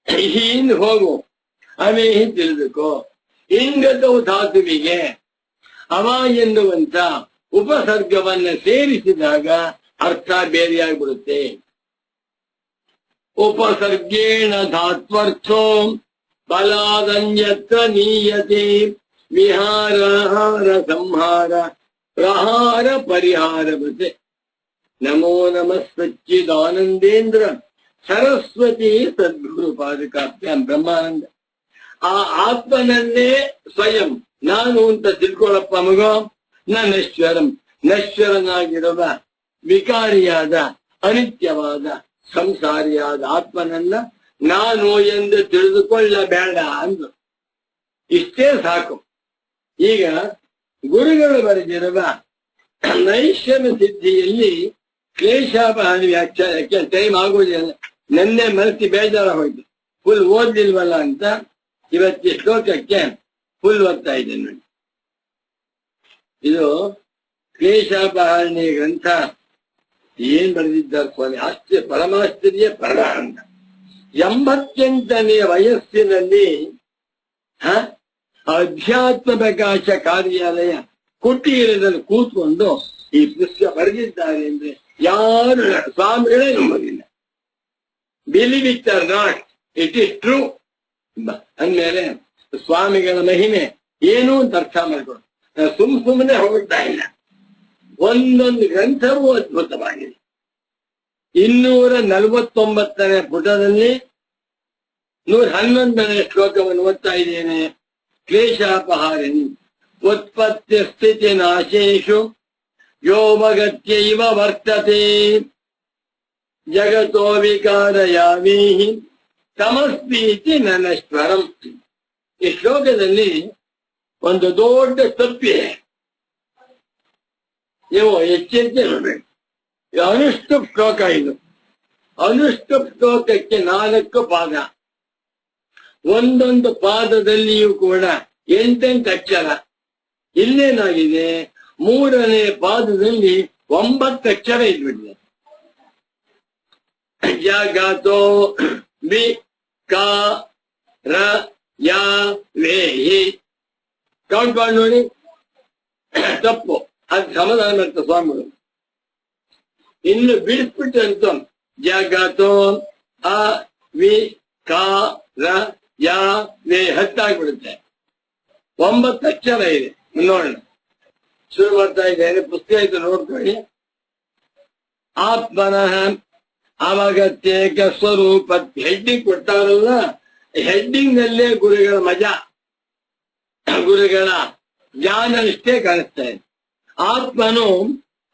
ಇಹಿಯಿಂದ ಹೋಗು, ಅವೇಹಿ ತಿಳಿದುಕೋ. ಇನ್ಗತೌ ಧಾತುವಿಗೆ ಅವ ಎನ್ನುವಂತ ಉಪಸರ್ಗವನ್ನ ಸೇರಿಸಿದಾಗ ಅರ್ಥ ಬೇರೆಯಾಗ್ಬಿಡುತ್ತೆ. ಉಪಸರ್ಗೇಣ ಧಾತ್ವರ್ಥೋ ಬಲಾದನ್ಯತ್ರ ನೀಯತೆ, ವಿಹಾರ ಹಾರ ಸಂಹಾರ ಪ್ರಹಾರ ಪರಿಹಾರ ಬೃತೆ. ನಮೋ ನಮಃ ಸಚ್ಚಿದಾನಂದೇಂದ್ರ ಸರಸ್ವತಿ ಸದ್ಗುರು ಪಾದಕಾಭ್ಯಾಂ ಬ್ರಹ್ಮಾನಂದ. ಆ ಆತ್ಮನನ್ನೇ ಸ್ವಯಂ ನಾನು ಅಂತ ತಿಳ್ಕೊಳ್ಳಪ್ಪ ಮಗ. ನಶ್ವರಂ, ನಶ್ವರನಾಗಿರುವ ವಿಕಾರಿಯಾದ ಅನಿತ್ಯವಾದ ಸಂಸಾರಿಯಾದ ಆತ್ಮನನ್ನ ನಾನು ಎಂದು ತಿಳಿದುಕೊಳ್ಳಬೇಡ ಅಂದ್ರು. ಇಷ್ಟೇ ಸಾಕು. ಈಗ ಗುರುಗಳು ಬರೆದಿರುವ ನೈಷ್ಕರ್ಮ್ಯ ಸಿದ್ಧಿಯಲ್ಲಿ ಕ್ಲೇಶಾಪಹಾರಿ ವ್ಯಾಖ್ಯಾನಕ್ಕೆ ಟೈಮ್ ಆಗುವುದಿಲ್ಲ. ನೆನ್ನೆ ಮನಸ್ಸಿ ಬೇಜಾರ ಹೋಯ್ತು, ಫುಲ್ ಓದ್ಲಿಲ್ವಲ್ಲ ಅಂತ ಇವತ್ತಿ ಶ್ಲೋಕಕ್ಕೆ ಫುಲ್ ಓದ್ತಾ ಇದ್ದೇನೆ ನೋಡಿ. ಇದು ಕ್ಲೇಶಾಪಹಾರಣಿ ಗ್ರಂಥ ಏನ್ ಬರೆದಿದ್ದಾರೆ ಸ್ವಾಮಿ, ಆಶ್ಚರ್ಯ, ಪರಮಾಶ್ಚರ್ಯ ಪರಮಾನಂದ. 88ನೇ ವಯಸ್ಸಿನಲ್ಲಿ ಅಧ್ಯಾತ್ಮ ಪ್ರಕಾಶ ಕಾರ್ಯಾಲಯ ಕುಟೀರದಲ್ಲಿ ಕೂತ್ಕೊಂಡು ಈ ಪುಸ್ತಕ ಬರೆದಿದ್ದಾರೆ ಅಂದ್ರೆ ಯಾರು ಸ್ವಾಮಿಗಳೇ ನಂಬೋದಿಲ್ಲ. Believe it or not, it is true ಅಂದ್ಮೇಲೆ ಸ್ವಾಮಿಗಳ ಮಹಿಮೆ ಏನು ಅಂತ ಅರ್ಥ ಮಾಡ್ಕೊಂಡು ಸುಮ್ಮನೆ ಹೊರಡ್ತಾ ಇಲ್ಲ. ಒಂದೊಂದು ಗ್ರಂಥವೂ ಅದ್ಭುತವಾಗಿದೆ. 249ನೇ ಪುಟದಲ್ಲಿ 111ನೇ ಶ್ಲೋಕವನ್ನು ಓದ್ತಾ ಇದ್ದೇನೆ. ಕ್ಲೇಶಾಪಹಾರಿಣಿ ಉತ್ಪತ್ತಿ ಸ್ಥಿತಿ ನಾಶೇಷು ಯೋಮಗತ್ಯೈವ ವರ್ತತೆ ಜಗತೋ ವಿಕಾರಯಾಮೀಹಿ ತಮಸ್ಮೀತಿ ನನಶ್ವರಂ. ಈ ಶ್ಲೋಕದಲ್ಲಿ ಒಂದು ದೊಡ್ಡ ತಪ್ಪಿದೆ, ನೀವು ಎಚ್ಚರಿಕೆ ಇರಬೇಕು. ಅನುಷ್ಠುಪ್ ಶ್ಲೋಕ ಇದು. ಅನುಷ್ಠುಪ್ ಶ್ಲೋಕಕ್ಕೆ 4 ಪಾದ, ಒಂದೊಂದು ಪಾದದಲ್ಲಿಯೂ ಕೂಡ 8 ಅಕ್ಷರ. ಇಲ್ಲೇನಾಗಿದೆ, 3ನೇ ಪಾದದಲ್ಲಿ 9 ಅಕ್ಷರ ಇದ್ಬಿಟ್ಟಿದೆ. ಜಗತೋ ವಿಕಾರಯಾಮೀಹಿ ಕೌಂಟ್ ಮಾಡಿ ನೋಡಿ, ತಪ್ಪು. ಅದು ಸಮಾಧಾನ ಮಾಡ್ತಾರೆ ಸ್ವಾಮಿಗಳು. ಇನ್ನು ಬಿಡಿಸ್ಬಿಟ್ಟು ಅಂತ ಜಗತೋ ಅವಿಕಾರಯಾಮೇ 10 ಆಗ್ಬಿಡುತ್ತೆ. 9 ಅಕ್ಷರ ಇದೆ. ನೋಡೋಣ, ಶುರು ಮಾಡ್ತಾ ಇದ್ದೇನೆ. ಪುಸ್ತಕ ಇದು ನೋಡ್ಕೊಳ್ಳಿ. ಆತ್ಮನಃ ಅವಗತ್ಯೇಕ ಸ್ವರೂಪ ಹೆಡ್ಡಿಂಗ್ ಕೊಡ್ತಾರಲ್ಲ, ಹೆಡ್ಡಿಂಗ್ ನಲ್ಲೇ ಗುರುಗಳ ಮಜಾ, ಗುರುಗಳ ಜ್ಞಾನ ಇಷ್ಟೇ ಕಾಣಿಸ್ತಾ ಇದೆ. ಆತ್ಮನು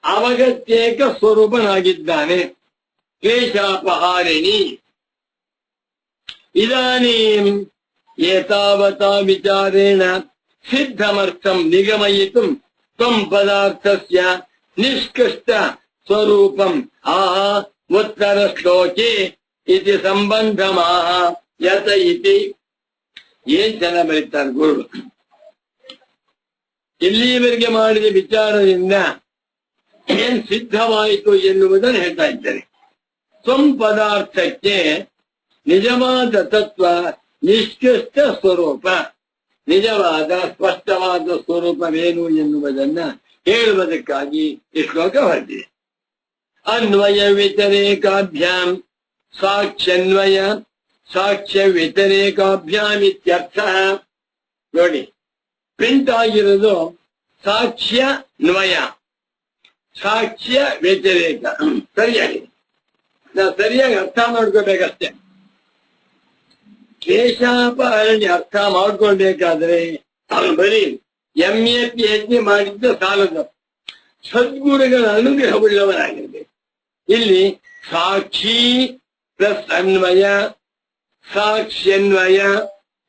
ಅವಗತ್ಯೇಕ ಸ್ವರೂಪನಾಗಿದ್ದಾನೆ. ಕ್ಲೇಶಾಪಹಾರಿಣಿ ಇದಾನೀಂ ಏತಾವತಾ ವಿಚಾರೇಣ ಸಿದ್ಧಮರ್ಥಂ ನಿಗಮಯಿತುಂ ತ್ವಂ ಪದಾರ್ಥಸ್ಯ ನಿಷ್ಕೃಷ್ಟ ಸ್ವರೂಪಂ ಆಹ ಉತ್ತರ ಶ್ಲೋಕೆ ಇತಿ ಸಂಬಂಧಮಾಹ ಯತ ಇತಿ. ಏನ್ ಚೆನ್ನಾಗಿ ಬರೀತಾರೆ ಗುರು. ಇಲ್ಲಿಯವರೆಗೆ ಮಾಡಿದ ವಿಚಾರದಿಂದ ಏನ್ ಸಿದ್ಧವಾಯಿತು ಎನ್ನುವುದನ್ನು ಹೇಳ್ತಾ ಇದ್ದಾರೆ. ಸ್ವಂ ಪದಾರ್ಥಕ್ಕೆ ನಿಜವಾದ ತತ್ವ ನಿಷ್ಕೃಷ್ಟ ಸ್ವರೂಪ, ನಿಜವಾದ ಸ್ಪಷ್ಟವಾದ ಸ್ವರೂಪವೇನು ಎನ್ನುವುದನ್ನ ಹೇಳುವುದಕ್ಕಾಗಿ ಈ ಶ್ಲೋಕ ಹೊರಟಿದೆ. ಅನ್ವಯ ವ್ಯತಿರೇಕಾಭ್ಯಾಂ ಸಾಕ್ಷ್ಯನ್ವಯ ಸಾಕ್ಷ್ಯ ವ್ಯತಿರೇಕಾಭ್ಯಾಮ್ ಇತ್ಯರ್ಥ. ನೋಡಿ, ಪ್ರಿಂಟ್ ಆಗಿರೋದು ಸಾಕ್ಷ್ಯ ನ್ವಯ ಸಾಕ್ಷ್ಯ ವ್ಯತಿರೇಕ. ಸರಿಯಾಗಿದೆ, ನಾವು ಸರಿಯಾಗಿ ಅರ್ಥ ಮಾಡ್ಕೋಬೇಕಷ್ಟೇ. ಕ್ಲೇಶಾಪಹರಣಿ ಅರ್ಥ ಮಾಡ್ಕೊಳ್ಬೇಕಾದ್ರೆ ಅವನು ಬರೀ MA PhD ಮಾಡಿದ್ದ ಸಾಲದು, ಸದ್ಗುರುಗಳ ಅನುಗ್ರಹವುಳ್ಳವನಾಗಿರ್ಬೇಕು. ಇಲ್ಲಿ ಸಾಕ್ಷಿ ಪ್ಲಸ್ ಅನ್ವಯ ಸಾಕ್ಷ್ಯನ್ವಯ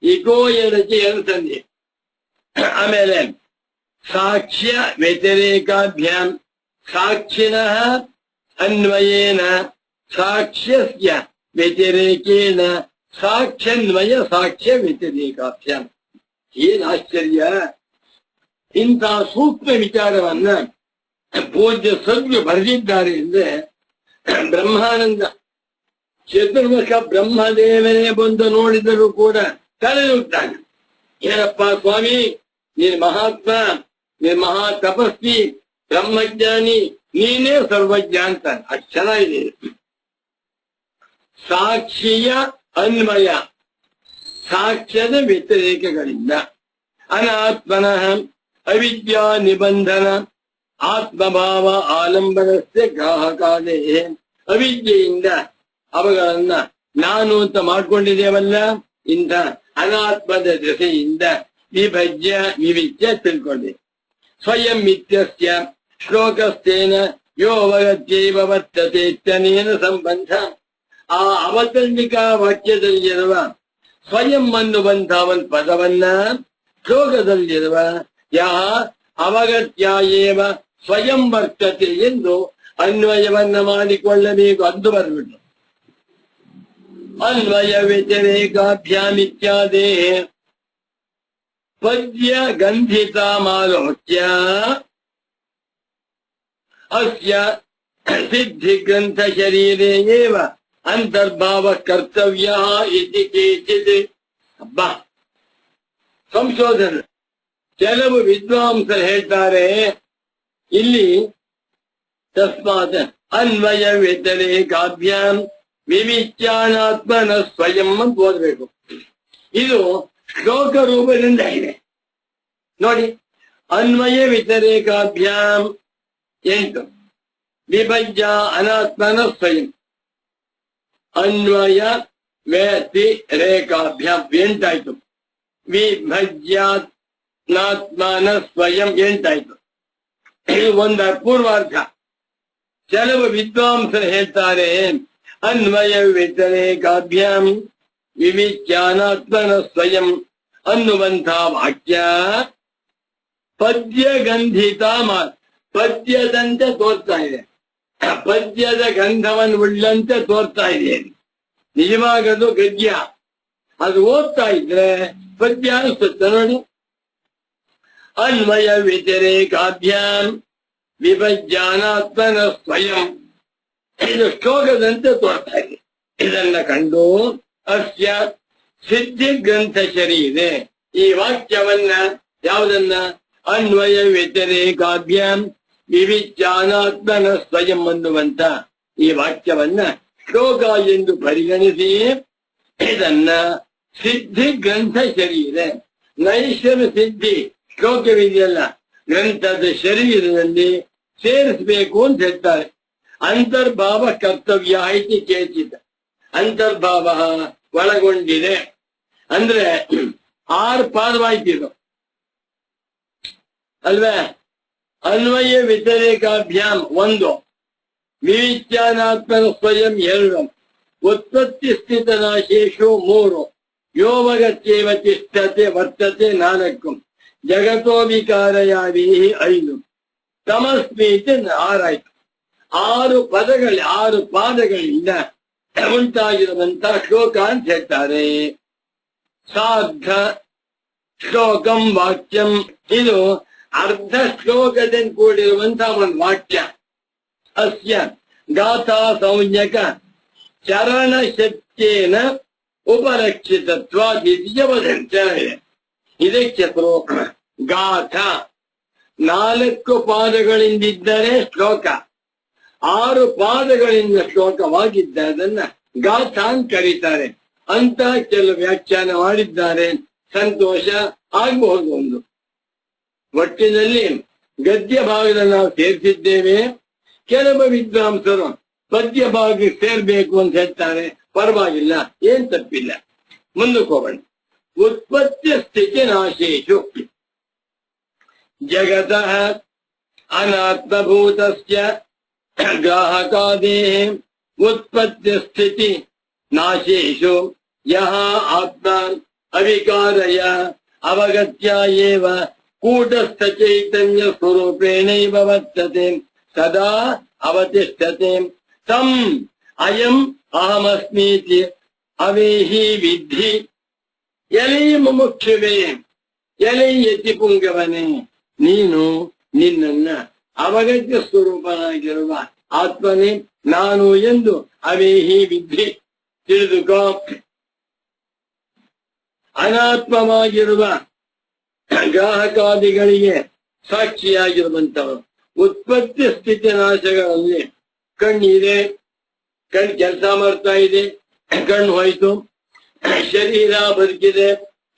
ಇಗೋ ಎಡಕ್ಕೆ 2 ಸಂಧಿ. ಆಮೇಲೆ ಸಾಕ್ಷ್ಯ ವ್ಯತಿರೇಕಾಭ್ಯಾಂ ಸಾಕ್ಷಿಣಃ ಅನ್ವಯೇನ ಸಾಕ್ಷ್ಯಸ್ಯ ವ್ಯತಿರೇಕೇನ ಸಾಕ್ಷ್ಯನ್ವಯ ಸಾಕ್ಷ್ಯ ವ್ಯತಿರೇಕಾಭ್ಯಾಂ. ಏನ್ ಆಶ್ಚರ್ಯ! ಇಂಥ ಸೂಕ್ಷ್ಮ ವಿಚಾರವನ್ನ ಪೂಜ್ಯ ಸದ್ಯ ಬರೆದಿದ್ದಾರೆ ಅಂದ್ರೆ ಬ್ರಹ್ಮಾನಂದ ಚತುರ್ಮುಖ ಬ್ರಹ್ಮದೇವನೇ ಬಂದು ನೋಡಿದರೂ ಕೂಡ ತಲೆಯುತ್ತಾನೆ. ಏನಪ್ಪ ಸ್ವಾಮಿ, ನೀನ್ ಮಹಾತ್ಮ, ನೀನ್ ಮಹಾ ತಪಸ್ವಿ, ಬ್ರಹ್ಮಜ್ಞಾನಿ, ನೀನೇ ಸರ್ವಜ್ಞ ಅಂತ. ಅಷ್ಟು ಚೆನ್ನಾಗಿದೆ. ಸಾಕ್ಷಿಯ ಅನ್ವಯ ಸಾಕ್ಷ್ಯದ ವ್ಯತಿರೇಕಗಳಿಂದ ಅನಾತ್ಮನಃ ಅವಿದ್ಯಾ ನಿಬಂಧನ ಆತ್ಮಭಾವ ಆಲಂಬನಸ್ಯ ಗ್ರಾಹಕಾದೇ. ಅವಿದ್ಯೆಯಿಂದ ಅವುಗಳನ್ನ ನಾನು ಅಂತ ಮಾಡ್ಕೊಂಡಿದ್ದೇವಲ್ಲ, ಇಂಥ ಅನಾತ್ಮದ ದಶೆಯಿಂದ ವಿಭಜ್ಯ ವಿವಿಚ್ಯ ತಿಳ್ಕೊಂಡೆ. ಸ್ವಯಂ ಇತ್ಯಸ್ಯ ಶ್ಲೋಕಸ್ಥೇನ ಯೋ ಅವಗತ್ಯೈವ ವರ್ತತೆ ಇತ್ಯನೇನ ಸಂಬಂಧ. ಆ ಅವತರಣಿಕಾ ವಾಕ್ಯದಲ್ಲಿರುವ ಸ್ವಯಂ ಅನ್ನುವಂಥ ಒಂದು ಪದವನ್ನ ಶ್ಲೋಕದಲ್ಲಿರುವ ಯಾ ಅವಗತ್ಯ ಏವ ಸ್ವಯಂ ವರ್ತತೆ ಎಂದು ಅನ್ವಯವನ್ನ ಮಾಡಿಕೊಳ್ಳಬೇಕು. ಅದು ಬರ್ಬಿಟ್ಟು ಅನ್ವಯ ವ್ಯತಿರೇಕಾಭ್ಯಾಮಿತ್ಯಾದೇ ಪದ್ಯ ಗಂಧಿತಾಮಾಲೋಚ್ಯ ಅಸ್ಯ ಸಿದ್ಧಿ ಗ್ರಂಥ ಶರೀರೇ ಏವ ಅಂತರ್ಭಾವ ಕರ್ತವ್ಯ ಇತಿ ಕೇಚಿತ್. ಅಬ್ಬಾ, ಸಂಶೋಧನೆ. ಕೆಲವು ವಿದ್ವಾಂಸರು ಹೇಳ್ತಾರೆ ಇಲ್ಲಿ ತಸ್ಮಾತ್ ಅನ್ವಯ ವ್ಯತಿರೇಕಾಭ್ಯಾಂ ವಿವಿಚ್ಯಾನಾತ್ಮನ ಸ್ವಯಂ ಅಂತ ಓದಬೇಕು. ಇದು ಶ್ಲೋಕ ರೂಪದಿಂದ ಇದೆ ನೋಡಿ. ಅನ್ವಯ ವ್ಯತಿರೇಕಾಭ್ಯಾಂ 8, ವಿಭಜ್ಯ ಅನಾತ್ಮನ ಸ್ವಯಂ. ಅನ್ವಯ ವ್ಯತಿರೇಕಾಭ್ಯಾಂ 8 ಆಯ್ತು. ವಿಭಜ್ಯಾತ್ಮನ ಸ್ವಯಂ 8 ಆಯ್ತು. ಇದು ಒಂದು ಪೂರ್ವಾರ್ಥ. ಕೆಲವು ವಿದ್ವಾಂಸರು ಹೇಳ್ತಾರೆ ಅನ್ವಯ ವ್ಯತಿರೇಕಾಭ್ಯಾಂ ವಿವಿಚ್ಯಾನಾತ್ಮನ ಸ್ವಯಂ ಅನ್ನುವಂಥ ವಾಕ್ಯ ಪದ್ಯಗಂಧಿತ ಪದ್ಯದಂತೆ ತೋರ್ತಾ ಇದೆ. ಪದ್ಯದ ಗಂಧವನ್ನು ಉಳ್ಳಂತೆ ತೋರ್ತಾ ಇದೆ. ನಿಜವಾಗದು ಗದ್ಯ. ಅದು ಓದ್ತಾ ಇದ್ರೆ ಪದ್ಯ ಅನಿಸುತ್ತೆ ನೋಡಿ. ಅನ್ವಯ ವ್ಯತಿರೇಕಾಭ್ಯಾಂ ವಿಭಜ್ಯಾನಾತ್ಮನ ಸ್ವಯಂ, ಇದು ಶ್ಲೋಕದಂತೆ ತೋರ್ತಾ ಇದೆ. ಇದನ್ನ ಕಂಡು ಅಸ್ಯ ಸಿದ್ಧಿ ಗ್ರಂಥ ಶರೀರೆ, ಈ ವಾಕ್ಯವನ್ನ ಯಾವುದನ್ನ ಅನ್ವಯ ವ್ಯತಿರೇಕಾಭ್ಯಾಂ ವಿವಿಚ್ಯಾನಾತ್ಮನ ಸ್ವಯಂ ಅನ್ನುವಂತ ಈ ವಾಕ್ಯವನ್ನ ಶ್ಲೋಕ ಎಂದು ಪರಿಗಣಿಸಿ ಇದನ್ನ ಸಿದ್ಧಿ ಗ್ರಂಥ ಶರೀರೆ, ನೈಶ್ವರ ಸಿದ್ಧಿ ಶ್ಲೋಕವಿದೆಯಲ್ಲ ಗ್ರಂಥದ ಶರೀರದಲ್ಲಿ ಸೇರಿಸಬೇಕು ಅಂತ ಹೇಳ್ತಾರೆ. ಅಂತರ್ಭಾವ ಕರ್ತವ್ಯ ಐತಿ ಚೇಚಿತ. ಅಂತರ್ಭಾವ ಒಳಗೊಂಡಿದೆ ಅಂದ್ರೆ 6 ಪಾದವಾಯ್ತಿದು ಅಲ್ವೇ. ಅನ್ವಯ ವ್ಯತಿರೇಕಾಭ್ಯಾಂ 1, ವಿವಿಚ್ಯಾನಾತ್ಮನ ಸ್ವಯಂ 2, ಉತ್ಪತ್ತಿ ಸ್ಥಿತ ನಾಶೇಷು 3, ಯೋವಗತ್ಯೇವ ತಿಷ್ಠತೆ ವರ್ತತೆ 4, ಜಗತೋ ವಿಕಾರಯಾದಿ 5, ತಮಸ್ಮೀತಿ 6 ಆಯ್ತು. 6 ಪಾದಗಳಿಂದ ಉಂಟಾಗಿರುವಂತ ಶ್ಲೋಕ ಅಂತ ಹೇಳ್ತಾರೆ. ಸಾರ್ಧ ಶ್ಲೋಕಂ ವಾಕ್ಯಂ, ಇದು ಅರ್ಧ ಶ್ಲೋಕದಿಂದ ಕೂಡಿರುವಂತಹ ಒಂದು ವಾಕ್ಯ. ಅಸ್ಯ ಗಾಥಾ ಸಂಜ್ಞಕ ಚರಣ ಶಕ್ತಿಯೇನ ಉಪರಕ್ಷಿತತ್ವ ಇದೆ. ಇದಕ್ಕೆ ಗಾಥಾ 4 ಪಾದಗಳಿಂದಿದ್ದರೆ ಶ್ಲೋಕ, 6 ಪಾದಗಳಿಂದ ಶ್ಲೋಕವಾಗಿದ್ದ ಅದನ್ನ ಗಾಥಾ ಅಂತ ಕರೀತಾರೆ ಅಂತ ಕೆಲವು ವ್ಯಾಖ್ಯಾನ ಮಾಡಿದ್ದಾರೆ. ಸಂತೋಷ ಆಗಬಹುದು. ಒಂದು ಒಟ್ಟಿನಲ್ಲಿ ಗದ್ಯ ಭಾಗದಲ್ಲಿ ನಾವು ಸೇರಿಸಿದ್ದೇವೆ. ಕೆಲವು ವಿದ್ವಾಂಸರು ಪದ್ಯ ಭಾಗಕ್ಕೆ ಸೇರ್ಬೇಕು ಅಂತ ಹೇಳ್ತಾರೆ. ಪರವಾಗಿಲ್ಲ, ಏನ್ ತಪ್ಪಿಲ್ಲ. ಮುಂದಕ್ಕೆ ಹೋಗೋಣ. ಉತ್ಪತ್ತಿ ಸ್ಥಿತಿ ನಾಶೇಷು ಜಗತಃ ಅನಾತ್ಮಭೂತಸ್ಯ ಗ್ರಾಹಕಾದೇಃ ಉತ್ಪತ್ತಿ ಸ್ಥಿತಿ ನಾಶೇಷು ಯಹ ಆತ್ಮ ಅವಿಕಾರಯ ಅವಗತ್ಯ ಏವ ಕೂಟಸ್ಥ ಚೈತನ್ಯ ಸ್ವರೂಪೇಣೈವ ವರ್ತತೆ ಸದಾ ಅವತಿಷ್ಠತೆ ತಂ ಅಯಂ ಅಹಮಸ್ಮೀತಿ ಅವೇಹಿ ವಿದ್ಧಿ. ಎಲೈ ಮುಮುಕ್ಷುವೇ, ಎಲೈ ಯತಿ ಪುಂಗವನೇ, ನೀನು ನಿನ್ನನ್ನ ಅವಗತ್ಯ ಸ್ವರೂಪನಾಗಿರುವ ಆತ್ಮನೇ ನಾನು ಎಂದು ಅವೇಹಿ ವಿದ್ಧಿ ತಿಳಿದುಕೋ. ಅನಾತ್ಮವಾಗಿರುವ ಗ್ರಾಹಕಾದಿಗಳಿಗೆ ಸಾಕ್ಷಿಯಾಗಿರುವಂತವರು. ಉತ್ಪತ್ತಿ ಸ್ಥಿತಿ ನಾಶಗಳಲ್ಲಿ ಕಣ್ಣಿದೆ, ಕಣ್ಣು ಕೆಲಸ ಮಾಡ್ತಾ ಇದೆ, ಕಣ್ಣು ಹೋಯ್ತು. ಶರೀರ ಬದುಕಿದೆ,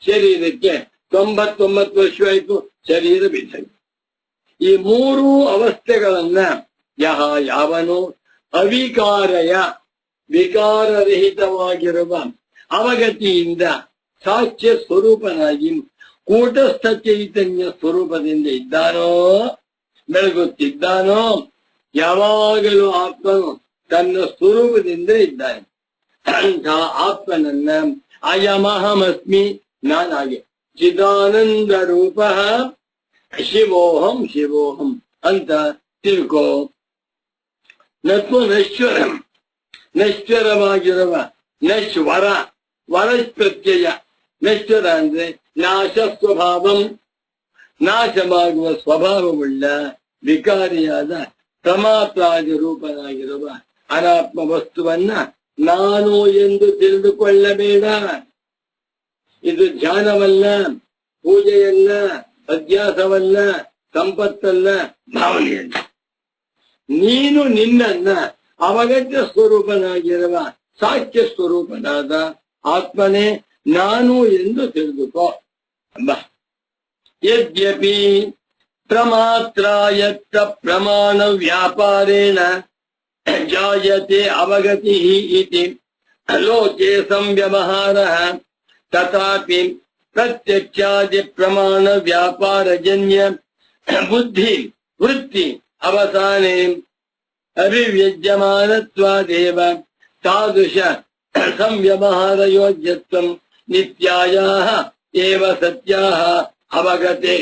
ಶರೀರಕ್ಕೆ 99 ವರ್ಷ ಆಯ್ತು, ಶರೀರ ಬಿದ್ದೋಯ್ತು. ಈ 3 ಅವಸ್ಥೆಗಳನ್ನ ಯಾವನು ಅವಿಕಾರಯ ವಿಕಾರರಹಿತವಾಗಿರುವ ಅವಗತಿಯಿಂದ ಸಾಕ್ಷ್ಯ ಸ್ವರೂಪನಾಗಿ ಕೂಟಸ್ಥ ಚೈತನ್ಯ ಸ್ವರೂಪದಿಂದ ಇದ್ದಾನೋ, ಬೆಳಗುತ್ತಿದ್ದಾನೋ, ಯಾವಾಗಲೂ ಆತ್ಮನು ತನ್ನ ಸ್ವರೂಪದಿಂದ ಇದ್ದಾನೆ. ಅಂಥ ಆತ್ಮನನ್ನ ಅಯಮಹಮಸ್ಮಿ, ನಾನಾಗೆ ಚಿದಾನಂದ ರೂಪ ಶಿವೋಹಂ ಶಿವೋಹಂ ಅಂತ ತಿಳ್ಕೋ. ನತ್ವ ನಶ್ವರಂ, ನಶ್ವರವಾಗಿರುವ ನಶ್ವರ, ವರ ಪ್ರತ್ಯಯ. ನಶ್ವರ ಅಂದ್ರೆ ನಾಶ ಸ್ವಭಾವಂ, ನಾಶವಾಗುವ ಸ್ವಭಾವವುಳ್ಳ ವಿಕಾರಿಯಾದ ಪ್ರಮಾತ್ರಾದಿ ರೂಪನಾಗಿರುವ ಅನಾತ್ಮ ವಸ್ತುವನ್ನ ನಾನು ಎಂದು ತಿಳಿದುಕೊಳ್ಳಬೇಡ. ಇದು ಧ್ಯಾನವಲ್ಲ, ಪೂಜೆಯಲ್ಲ, ಅಧ್ಯಾಸವಲ್ಲ, ಸಂಪತ್ತಲ್ಲ, ಭಾವನೆಯಲ್ಲ. ನೀನು ನಿನ್ನನ್ನ ಅವಗತ್ಯ ಸ್ವರೂಪನಾಗಿರುವ ಸಾಕ್ಷ್ಯ ಸ್ವರೂಪನಾದ ಆತ್ಮನೇ ನಾನು ಎಂದು ತಿಳಿದುಕೋ. ಯದ್ಯಪಿ ಪ್ರಮಾತ್ರಾಯತ್ತ ಪ್ರಮಾಣ ವ್ಯಾಪಾರೇಣ ಜಾಯತೆ ಅವಗತಿ ಇತಿ ಲೋಕೆ ಸಂವ್ಯವಹಾರಃ ತಥಾಪಿ ಪ್ರತ್ಯಕ್ಷಾದಿ ಪ್ರಮಾಣ ವ್ಯಾಪಾರಜನ್ಯ ಬುದ್ಧಿ ವೃತ್ತಿ ಅವಸಾನೆ ಅಭಿವ್ಯಜ್ಯಮಾನತ್ವಾದೇವ ತಾದೃಶ ಸಂವ್ಯವಹಾರ ಯೋಗ್ಯತ್ವಂ ನಿತ್ಯಾಯಾಃ ಏವ ಸತ್ಯಾಃ ಅವಗತೆ.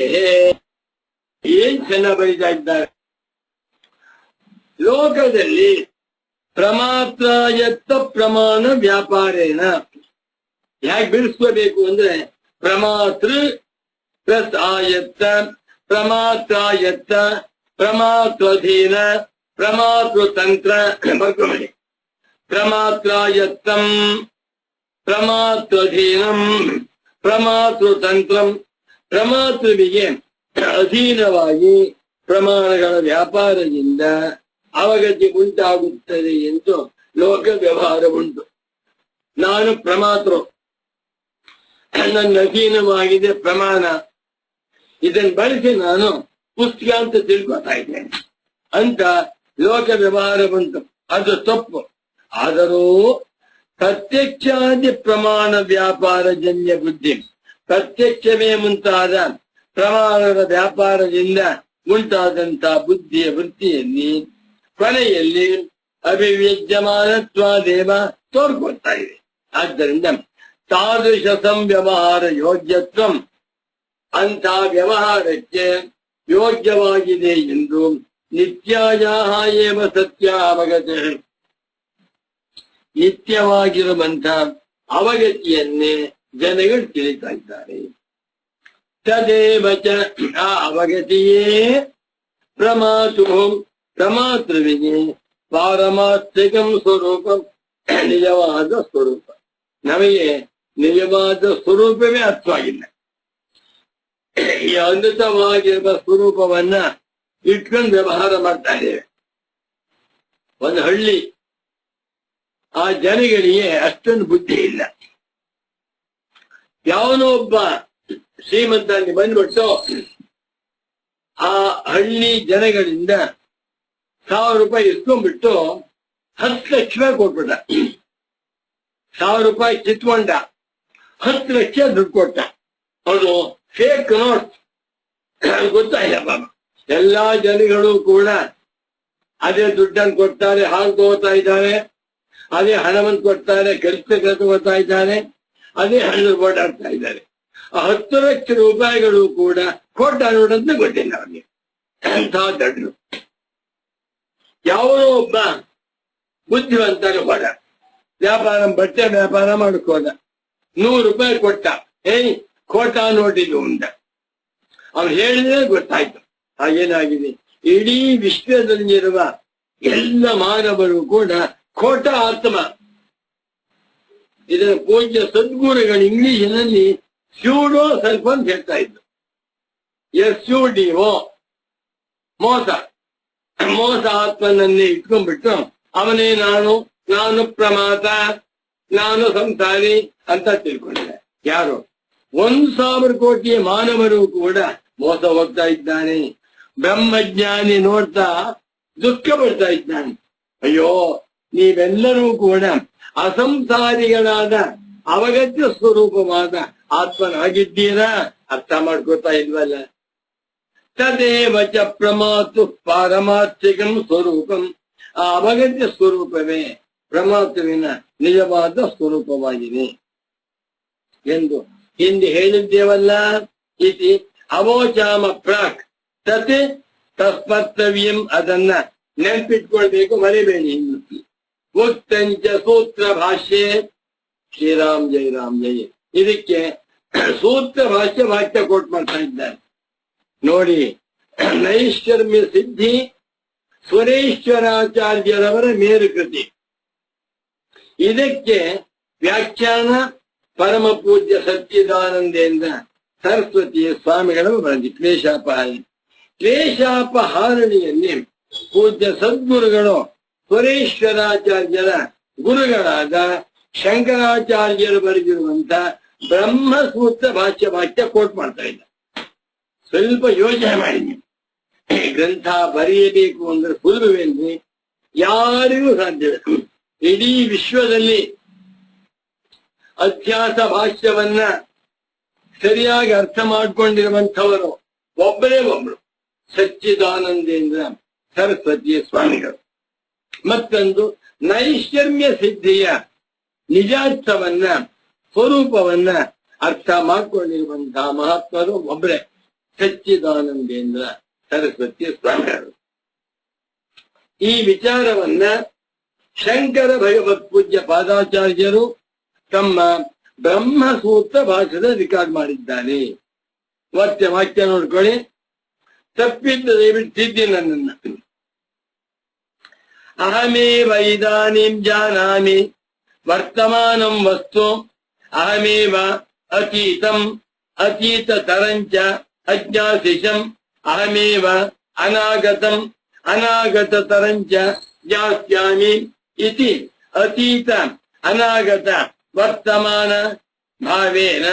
ಏನ್ ಚೆನ್ನಾಗಿ ಬರೀತಾ ಇದ್ದಾರೆ. ಲೋಕದಲ್ಲಿ ಪ್ರಮಾತ್ರಾಯತ್ತ ಪ್ರಮಾಣ ವ್ಯಾಪಾರೇಣ ಹೇಗೆ ಬಿಡಿಸ್ಕೋಬೇಕು ಅಂದ್ರೆ ಪ್ರಮಾತೃ ಪ್ಲಸ್ ಆಯತ್ತ ಪ್ರಮಾತ್ರಾಯತ್ತ ಪ್ರಮಾತ್ವಧೀನ ಪ್ರಮಾತೃತಂತ್ರ ಬರ್ಕೊಳ್ಳಿ. ಪ್ರಮಾತ್ರಾಯತ್ತಂ ಪ್ರಮಾತ್ವಧೀನಂ ಪ್ರಮಾತೃತಂತ್ರಂ ಪ್ರಮಾತೃವಿಗೆ ಅಧೀನವಾಗಿ ಪ್ರಮಾಣಗಳ ವ್ಯಾಪಾರದಿಂದ ಅವಗತಿ ಉಂಟಾಗುತ್ತದೆ ಎಂದು ಲೋಕ ವ್ಯವಹಾರ ಉಂಟು. ನಾನು ಪ್ರಮಾತೃ, ನನ್ನ ಅಧೀನವಾಗಿದೆ ಪ್ರಮಾಣ, ಇದನ್ನು ಬಳಸಿ ನಾನು ಪುಸ್ತಕ ಅಂತ ತಿಳ್ಕೊತಾ ಇದ್ದೇನೆ ಅಂತ ಲೋಕ ವ್ಯವಹಾರ ಬಂತು. ಅದು ತಪ್ಪು. ಆದರೂ ಪ್ರತ್ಯಕ್ಷಾದಿ ಪ್ರಮಾಣ ವ್ಯಾಪಾರ ಜನ್ಯ ಬುದ್ಧಿ, ಪ್ರತ್ಯಕ್ಷವೇ ಮುಂತಾದ ಪ್ರಮಾಣದ ವ್ಯಾಪಾರದಿಂದ ಉಂಟಾದಂತ ಬುದ್ಧಿಯ ವೃತ್ತಿಯಲ್ಲಿ ಕೊನೆಯಲ್ಲಿ ಅಭಿವ್ಯಜ್ಯಮಾನತ್ವಾದೇವ ತೋರ್ಕೊಳ್ತಾ ಇದೆ. ಆದ್ದರಿಂದ ತಾದೃಶ ಸಂವ್ಯವಹಾರ ಯೋಗ್ಯತ್ವಂ, ಅಂಥ ವ್ಯವಹಾರಕ್ಕೆ ಯೋಗ್ಯವಾಗಿದೆ ಎಂದು ನಿತ್ಯಾಯಾಹ ಏವ ಸತ್ಯ ಅವಗತಿ, ನಿತ್ಯವಾಗಿರುವಂತ ಅವಗತಿಯನ್ನೇ ಜನಗಳು ತಿಳಿತಾ ಇದ್ದಾರೆ. ತದೇವ ಚ ಆ ಅವಗತಿಯೇ ಪ್ರಮಾತು, ಪ್ರಮಾತೃವಿಗೆ ಪಾರಮಾರ್ಥಿಕಂ ಸ್ವರೂಪ, ನಿಜವಾದ ಸ್ವರೂಪ. ನಮಗೆ ನಿಜವಾದ ಸ್ವರೂಪವೇ ಅರ್ಥವಾಗಿಲ್ಲ. ಈ ಅನೃತವಾಗಿರುವ ಸ್ವರೂಪವನ್ನ ಇಟ್ಕೊಂಡು ವ್ಯವಹಾರ ಮಾಡ್ತಾ ಇದ್ದೇವೆ. ಒಂದು ಹಳ್ಳಿ, ಆ ಜನಗಳಿಗೆ ಅಷ್ಟೊಂದು ಬುದ್ಧಿ ಇಲ್ಲ. ಯಾವನೋ ಒಬ್ಬ ಶ್ರೀಮಂತ ಅಲ್ಲಿ ಬಂದ್ಬಿಟ್ಟು ಆ ಹಳ್ಳಿ ಜನಗಳಿಂದ 1000 ರೂಪಾಯಿ ಇಸ್ಕೊಂಡ್ಬಿಟ್ಟು 10 ಲಕ್ಷ ರೂಪಾಯಿ ಕೊಟ್ಬಿಟ್ಟ. 1000 ರೂಪಾಯಿ ಕಿತ್ಕೊಂಡ, 10 ಲಕ್ಷ ದುಡ್ಡು ಕೊಟ್ಟ. ಅದು ಫೇಕ್ ನೋಟ್, ಗೊತ್ತಾಯಿಲ್ಲ ಬಾಬಾ. ಎಲ್ಲಾ ಜನಗಳು ಕೂಡ ಅದೇ ದುಡ್ಡನ್ನು ಕೊಡ್ತಾರೆ, ಹಾಲು ತಗೋತಾ ಇದ್ದಾರೆ, ಅದೇ ಹಣವನ್ನು ಕೊಡ್ತಾರೆ, ಕೆಲಸ ತಗೋತಾ ಇದ್ದಾರೆ, ಅದೇ ಹಣ ಓಡಾಡ್ತಾ ಇದ್ದಾರೆ. 10 ಲಕ್ಷ ರೂಪಾಯಿಗಳು ಕೂಡ ಕೊಟ್ಟ ನೋಡಂತ ಗೊತ್ತಿಲ್ಲ ಅವನಿಗೆ. ಅಂಥ ದಡ್ರು. ಯಾವನೋ ಒಬ್ಬ ಬುದ್ಧಿವಂತರು ಹೋದ, ವ್ಯಾಪಾರ ಬಟ್ಟೆ ವ್ಯಾಪಾರ ಮಾಡ್ಕೋದ. 100 ರೂಪಾಯಿ ಕೊಟ್ಟ. ಖೋಟಾ ನೋಟಿದ್ದು ಉಂಟ. ಅವ್ನು ಹೇಳಿದ್ರೆ ಗೊತ್ತಾಯ್ತು ಹಾಗೇನಾಗಿದೆ. ಇಡೀ ವಿಶ್ವದಲ್ಲಿರುವ ಎಲ್ಲ ಮಾನವರು ಕೂಡ ಖೋಟ ಆತ್ಮ. ಇದರ ಪೂಜ್ಯ ಸದ್ಗುರುಗಳು ಇಂಗ್ಲಿಷಿನಲ್ಲಿ ಸ್ಯೂಡೋ ಸ್ವಲ್ಪ ಅಂತ ಹೇಳ್ತಾ ಇದ್ರು. SUDO, ಮೋಸ. ಮೋಸ ಆತ್ಮನನ್ನೇ ಇಟ್ಕೊಂಡ್ಬಿಟ್ಟು ಅವನೇ ನಾನು ಪ್ರಮಾತ, ನಾನು ಸಂಸಾರಿ ಅಂತ ತಿಳ್ಕೊಂಡಿದ್ದೆ. ಯಾರು 1,000 ಕೋಟಿ ಮಾನವರು ಕೂಡ ಮೋಸ ಹೋಗ್ತಾ ಇದ್ದಾನೆ. ಬ್ರಹ್ಮಜ್ಞಾನಿ ನೋಡ್ತಾ ದುಃಖ ಪಡ್ತಾ ಇದ್ದಾನೆ. ಅಯ್ಯೋ, ನೀವೆಲ್ಲರೂ ಕೂಡ ಅಸಂಸಾರಿಗಳಾದ ಅವಗತ್ಯ ಸ್ವರೂಪವಾದ ಆತ್ಮನಾಗಿದ್ದೀರಾ, ಅರ್ಥ ಮಾಡ್ಕೋತಾ ಇಲ್ವಲ್ಲ. ತದೇವ ಚ ಪ್ರಮಾತು ಪಾರಮಾರ್ಥಿಕಂ ಸ್ವರೂಪಂ, ಆ ಅವಗತ್ಯ ಸ್ವರೂಪವೇ ಪ್ರಮಾತುವಿನ ನಿಜವಾದ ಸ್ವರೂಪವಾಗಿದೆ ಎಂದು ಹಿಂದೆ ಹೇಳಿದ್ದೇವಲ್ಲ. ಇತಿ ಅವೋಚಾಮ ಪ್ರಾಕ್ ತತ್ ತಸ್ಮರ್ತವ್ಯಂ, ಅದನ್ನ ನೆನ್ಪಿಟ್ಕೊಳ್ಬೇಕು, ಮರಿಬೇಡಿ. ಉಕ್ತಂಚ ಸೂತ್ರ ಭಾಷ್ಯೆ, ಶ್ರೀರಾಮ್ ಜೈ ರಾಮ್ ಜೈ. ಇದಕ್ಕೆ ಸೂತ್ರ ಭಾಷ್ಯ ಕೋಟ್ ಮಾಡ್ತಾ ಇದ್ದಾರೆ ನೋಡಿ. ನೈಷ್ಕರ್ಮ್ಯ ಸಿದ್ಧಿ ಸುರೇಶ್ವರಾಚಾರ್ಯರವರ ಮೇರುಕೃತಿ. ಇದಕ್ಕೆ ವ್ಯಾಖ್ಯಾನ ಪರಮ ಪೂಜ್ಯ ಸಚ್ಚಿದಾನಂದೇಂದ್ರ ಸರಸ್ವತಿ ಸ್ವಾಮಿಗಳು ಬರೆದಿ. ಕ್ಲೇಶಾಪಹಾರಣಿಯಲ್ಲಿ ಪೂಜ್ಯ ಸದ್ಗುರುಗಳು ಸುರೇಶ್ವರಾಚಾರ್ಯರ ಗುರುಗಳಾದ ಶಂಕರಾಚಾರ್ಯರು ಬರೆದಿರುವಂತ ಬ್ರಹ್ಮಸೂತ್ರ ಭಾಷ್ಯ ಕೋಟ್ ಮಾಡ್ತಾ ಇದ್ದ. ಸ್ವಲ್ಪ ಯೋಚನೆ ಮಾಡಿ ನೀವು, ಗ್ರಂಥ ಬರೆಯಬೇಕು ಅಂದ್ರೆ ಸುಲಭವೇನ್ರಿ? ಯಾರಿಗೂ ಸಾಧ್ಯವಿಲ್ಲ. ಇಡೀ ವಿಶ್ವದಲ್ಲಿ ಅಧ್ಯಾಸ ಭಾಷ್ಯವನ್ನ ಸರಿಯಾಗಿ ಅರ್ಥ ಮಾಡ್ಕೊಂಡಿರುವಂಥವರು ಒಬ್ಬರೇ ಒಬ್ರು, ಸಚ್ಚಿದಾನಂದೇಂದ್ರ ಸರಸ್ವತಿಯ ಸ್ವಾಮಿಗಳು. ಮತ್ತೊಂದು ನೈಷರ್ಮ್ಯ ಸಿದ್ಧಿಯ ನಿಜಾರ್ಥವನ್ನ, ಸ್ವರೂಪವನ್ನ ಅರ್ಥ ಮಾಡ್ಕೊಂಡಿರುವಂತಹ ಮಹಾತ್ಮರು ಒಬ್ಬರೇ, ಸಚ್ಚಿದಾನಂದೇಂದ್ರ ಸರಸ್ವತಿಯ ಸ್ವಾಮಿಗಳು. ಈ ವಿಚಾರವನ್ನ ಶಂಕರ ಭಗವತ್ ಪೂಜ್ಯ ಪಾದಾಚಾರ್ಯರು ತಮ್ಮ ಬ್ರಹ್ಮಸೂತ್ರ ಭಾಷೆದ ರೆಕಾರ್ಡ್ ಮಾಡಿದ್ದಾರೆ. ವಾಕ್ಯ ನೋಡ್ಕೊಳ್ಳಿ, ತಪ್ಪಿದ್ದ ದಯವಿಟ್ಟು ತಿದ್ದಿ ನನ್ನನ್ನ. ಅಹಮೇವ ಇದಾನಿಂ ಜಾನಾಮಿ ವರ್ತಮಾನಂ ವಸ್ತು ಅಹಮೇವ ಅತೀತಂ ಅತೀತತರಂಚ ಅಜ್ಞಾಸಿಷಂ ಅಹಮೇವ ಅನಾಗತಂ ಅನಾಗತತರಂಚ ಜ್ಞಾಸ್ಯಾಮಿ ಇತಿ ಅತೀತ ಅನಾಗತ ವರ್ತಮಾನ ಭಾವೇನ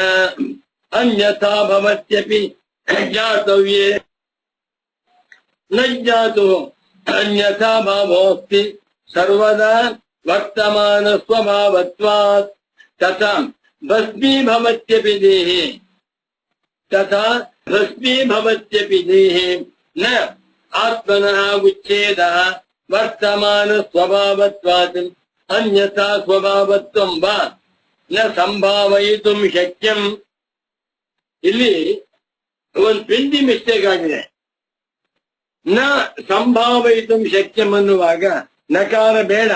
ಅನ್ಯಥಾ ಭವತ್ಯಪಿ ಜ್ಞಾತವ್ಯೇ ನ ಜ್ಞಾತೋ ಅನ್ಯಥಾ ಭಾವೋಸ್ತಿ ಸರ್ವದಾ ವರ್ತಮಾನ ಸ್ವಭಾವತ್ವಾತ್ ತಥಾ ಭಸ್ಮೀಭವತ್ಯಪಿ ದೇಹೇ ತಥಾ ಭಸ್ಮೀಭವತ್ಯಪಿ ದೇಹೇ ನ ಆತ್ಮನಃ ಉಚ್ಛೇದಃ ವರ್ತಮಾನ ಸ್ವಭಾವತ್ವಾತ್ ಅನ್ಯಥಾ ಸ್ವಭಾವತ್ವಂ ವಾ ನ ಸಂಭಾವಯಿತುಂ ಶಕ್ಯಂ. ಇಲ್ಲಿ ಒಂದು ಪ್ರಿಂಟಿಂಗ್ ಮಿಸ್ಟೇಕ್ ಆಗಿದೆ. ನ ಸಂಭಾವಯಿತುಂ ಶಕ್ಯಂ ಅನ್ನುವಾಗ ನಕಾರ ಬೇಡ,